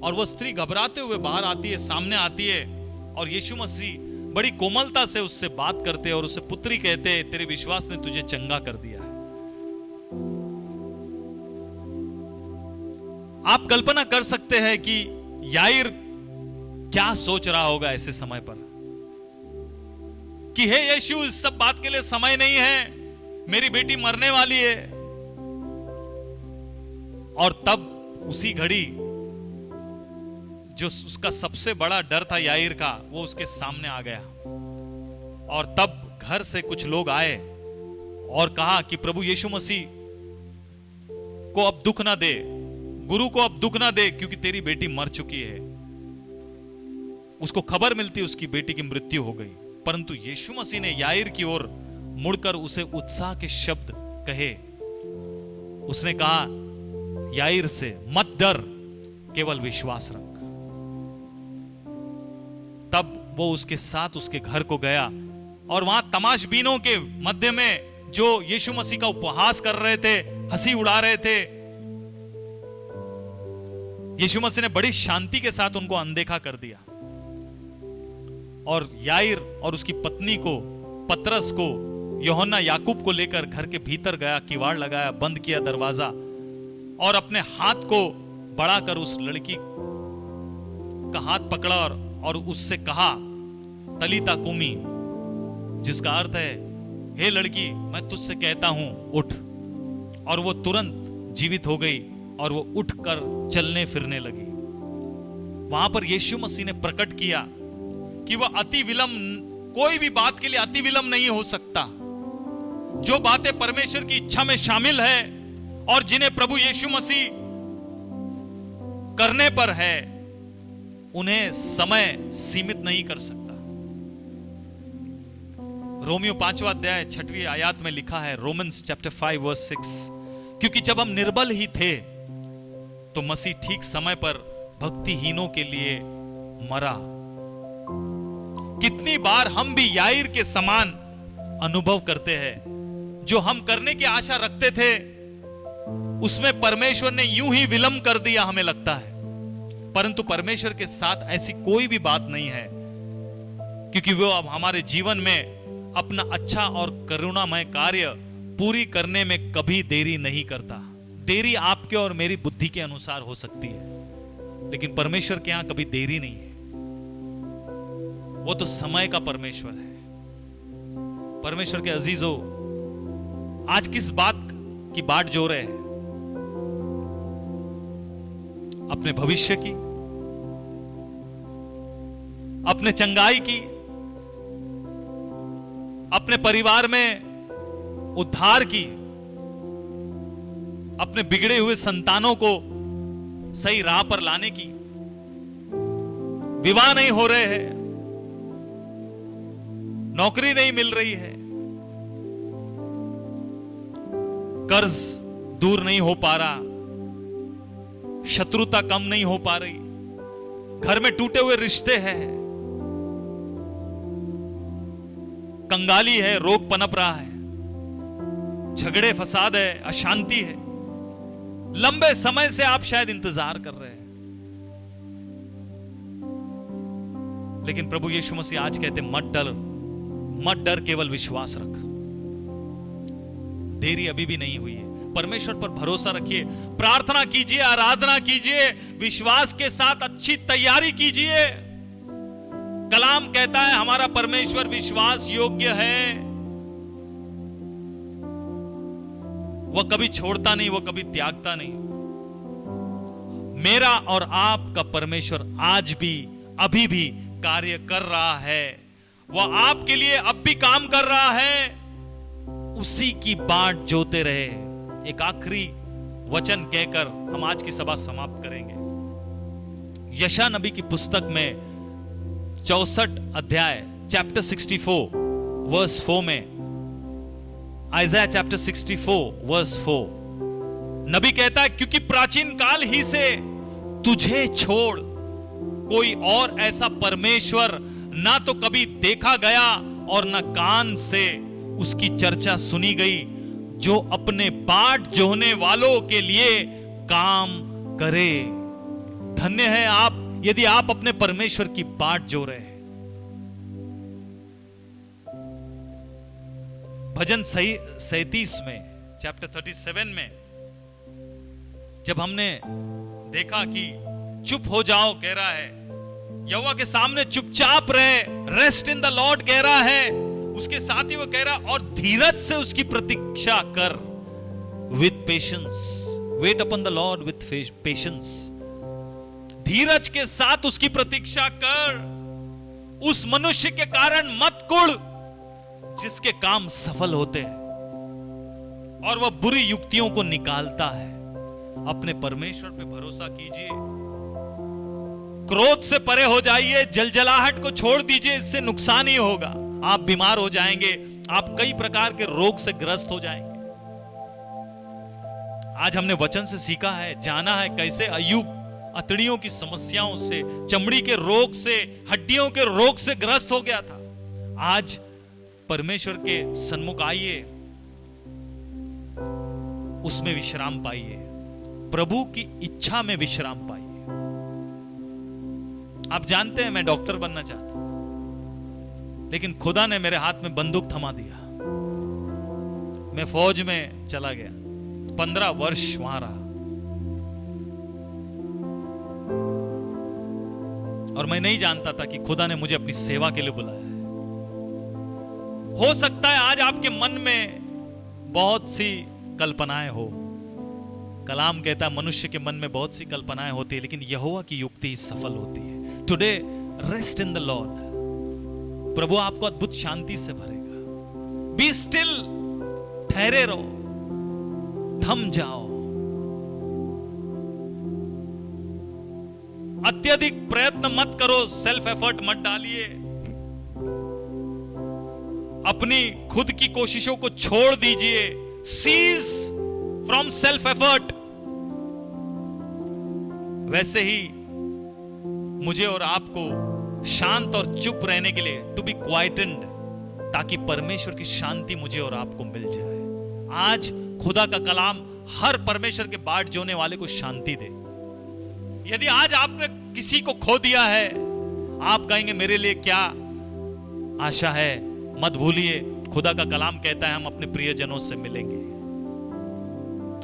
और वो स्त्री घबराते हुए बाहर आती है, सामने आती है और यीशु मसीह बड़ी कोमलता से उससे बात करते और उसे पुत्री कहते, तेरे विश्वास ने तुझे चंगा कर दिया है। आप कल्पना कर सकते हैं कि याईर क्या सोच रहा होगा ऐसे समय पर कि हे यीशु, इस सब बात के लिए समय नहीं है, मेरी बेटी मरने वाली है। और तब उसी घड़ी जो उसका सबसे बड़ा डर था याईर का, वो उसके सामने आ गया। और तब घर से कुछ लोग आए और कहा कि प्रभु यीशु मसीह को अब दुख ना दे, गुरु को अब दुख ना दे, क्योंकि तेरी बेटी मर चुकी है। उसको खबर मिलती उसकी बेटी की मृत्यु हो गई, परंतु यीशु मसीह ने याईर की ओर मुड़कर उसे उत्साह के शब्द कहे। उसने कहा याईर से, मत डर, केवल विश्वास रख। तब वो उसके साथ उसके घर को गया और वहां तमाशबीनों के मध्य में जो यीशु मसीह का उपहास कर रहे थे, हंसी उड़ा रहे थे, यीशु मसीह ने बड़ी शांति के साथ उनको अनदेखा कर दिया। और याईर और उसकी पत्नी को, पतरस को, यूहन्ना, याकूब को लेकर घर के भीतर गया, किवाड़ लगाया, बंद किया दरवाजा और अपने हाथ को बढ़ाकर उस लड़की का हाथ पकड़ा और उससे कहा तलीता कुमी, जिसका अर्थ है हे लड़की, मैं तुझसे कहता हूं उठ। और वो तुरंत जीवित हो गई और वो उठकर चलने फिरने लगी। वहां पर यीशु मसीह ने प्रकट किया कि वह अति विलंब, कोई भी बात के लिए अति विलंब नहीं हो सकता। जो बातें परमेश्वर की इच्छा में शामिल है और जिन्हें प्रभु यीशु मसीह करने पर है, उन्हें समय सीमित नहीं कर सकता। रोमियो 5वां अध्याय 6वीं आयत में लिखा है, रोमन्स चैप्टर 5 वर्स 6, क्योंकि जब हम निर्बल ही थे तो मसीह ठीक समय पर भक्तिहीनों के लिए मरा। कितनी बार हम भी याईर के समान अनुभव करते हैं, जो हम करने की आशा रखते थे उसमें परमेश्वर ने यूं ही विलंब कर दिया हमें लगता है, परंतु परमेश्वर के साथ ऐसी कोई भी बात नहीं है, क्योंकि वो अब हमारे जीवन में अपना अच्छा और करुणामय कार्य पूरी करने में कभी देरी नहीं करता। देरी आपके और मेरी बुद्धि के अनुसार हो सकती है, लेकिन परमेश्वर के यहां कभी देरी नहीं है। वो तो समय का परमेश्वर है। परमेश्वर के अजीजों, आज किस बात की बाट जो रहे हैं? अपने भविष्य की, अपने चंगाई की, अपने परिवार में उद्धार की, अपने बिगड़े हुए संतानों को सही राह पर लाने की। विवाह नहीं हो रहे हैं, नौकरी नहीं मिल रही है, कर्ज दूर नहीं हो पा रहा, शत्रुता कम नहीं हो पा रही, घर में टूटे हुए रिश्ते हैं, कंगाली है, रोग पनप रहा है, झगड़े फसाद है, अशांति है। लंबे समय से आप शायद इंतजार कर रहे हैं, लेकिन प्रभु यीशु मसीह आज कहते मत डर, मत डर, केवल विश्वास रख। देरी अभी भी नहीं हुई है। परमेश्वर पर भरोसा रखिए, प्रार्थना कीजिए, आराधना कीजिए, विश्वास के साथ अच्छी तैयारी कीजिए। कलाम कहता है हमारा परमेश्वर विश्वास योग्य है, वह कभी छोड़ता नहीं, वह कभी त्यागता नहीं। मेरा और आपका परमेश्वर आज भी, अभी भी कार्य कर रहा है। वह आपके लिए अब भी काम कर रहा है। उसी की बाट जोते रहे। एक आखिरी वचन कहकर हम आज की सभा समाप्त करेंगे। यशा नबी की पुस्तक में 64 अध्याय चैप्टर 64 वर्स 4 में, आइज़ाया चैप्टर 64 वर्स 4, नबी कहता है क्योंकि प्राचीन काल ही से तुझे छोड़ कोई और ऐसा परमेश्वर ना तो कभी देखा गया और ना कान से उसकी चर्चा सुनी गई, जो अपने बाट जोहने वालों के लिए काम करे। धन्य है आप यदि आप अपने परमेश्वर की बाट जो रहे हैं। भजन 37 में चैप्टर 37 में जब हमने देखा कि चुप हो जाओ कह रहा है, यहोवा के सामने चुपचाप रहे, रेस्ट इन द लॉर्ड कह रहा है, उसके साथ ही वो कह रहा और धीरज से उसकी प्रतीक्षा कर, with patience, wait upon the Lord with patience. धीरज के साथ उसकी प्रतीक्षा कर। उस मनुष्य के कारण मत कुड़ जिसके काम सफल होते हैं और वह बुरी युक्तियों को निकालता है। अपने परमेश्वर पे भरोसा कीजिए, क्रोध से परे हो जाइए, जलजलाहट को छोड़ दीजिए, इससे नुकसान ही होगा। आप बीमार हो जाएंगे, आप कई प्रकार के रोग से ग्रस्त हो जाएंगे। आज हमने वचन से सीखा है, जाना है कैसे अय्यूब अतड़ियों की समस्याओं से, चमड़ी के रोग से, हड्डियों के रोग से ग्रस्त हो गया था। आज परमेश्वर के सन्मुख आइए, उसमें विश्राम पाइए, प्रभु की इच्छा में विश्राम पाइए। आप जानते हैं मैं डॉक्टर बनना चाहता, लेकिन खुदा ने मेरे हाथ में बंदूक थमा दिया। मैं फौज में चला गया, 15 वर्ष वहां रहा, और मैं नहीं जानता था कि खुदा ने मुझे अपनी सेवा के लिए बुलाया है। हो सकता है आज आपके मन में बहुत सी कल्पनाएं हो। कलाम कहता है मनुष्य के मन में बहुत सी कल्पनाएं होती है, लेकिन यहोवा की युक्ति ही सफल होती है। Today rest in the Lord. प्रभु आपको अद्भुत शांति से भरेगा। बी स्टिल, ठहरे रहो, थम जाओ। अत्यधिक प्रयत्न मत करो, सेल्फ एफर्ट मत डालिए। अपनी खुद की कोशिशों को छोड़ दीजिए। Cease from self effort. वैसे ही मुझे और आपको शांत और चुप रहने के लिए, टू बी क्वाइटेंड, ताकि परमेश्वर की शांति मुझे और आपको मिल जाए। आज खुदा का कलाम हर परमेश्वर के बाट जोने वाले को शांति दे। यदि आज आपने किसी को खो दिया है, आप कहेंगे मेरे लिए क्या आशा है, मत भूलिए खुदा का कलाम कहता है हम अपने प्रियजनों से मिलेंगे,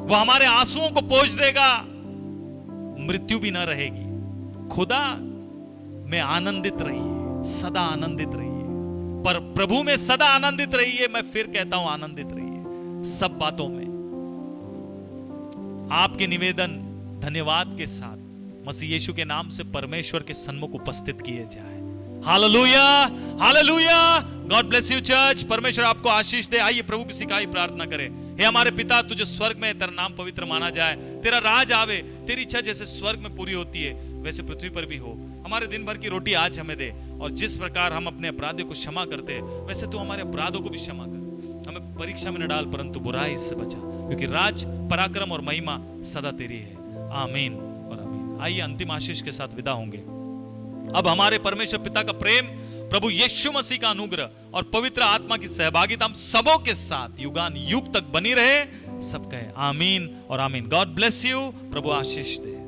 वो हमारे आंसुओं को पोंछ देगा, मृत्यु भी ना रहेगी। खुदा में आनंदित रहिए, सदा आनंदित रहिए, पर प्रभु में सदा आनंदित रहिए। मैं फिर कहता हूं आनंदित रहिए सब बातों में। आपके निवेदन धन्यवाद के साथ मसीह यीशु के नाम से परमेश्वर के सन्मुख उपस्थित किए जाए। Hallelujah, hallelujah. God bless you church. परमेश्वर आपको आशीष दे। आइए प्रभु की सिखाई प्रार्थना करें। हे हमारे पिता, तुझे स्वर्ग में, तेरा नाम पवित्र माना जाए, तेरा राज आवे, तेरी इच्छा जैसे स्वर्ग में पूरी होती है वैसे पृथ्वी पर भी हो। हमारे दिन भर की रोटी आज हमें दे, और जिस प्रकार हम अपने अपराधियों को क्षमा करते हैं वैसे तू हमारे अपराधों को भी क्षमा कर। हमें परीक्षा में न डाल, परंतु बुराई से बचा, क्योंकि राज, पराक्रम और महिमा सदा तेरी है। आमीन और आमीन। आइए अंतिम आशीष के साथ विदा होंगे। अब हमारे परमेश्वर पिता का प्रेम, प्रभु यीशु मसीह का अनुग्रह और पवित्र आत्मा की सहभागिता हम सबों के साथ युगान युग तक बनी रहे। सब कहे आमीन और आमीन। God bless you. Prabhu Ashish they.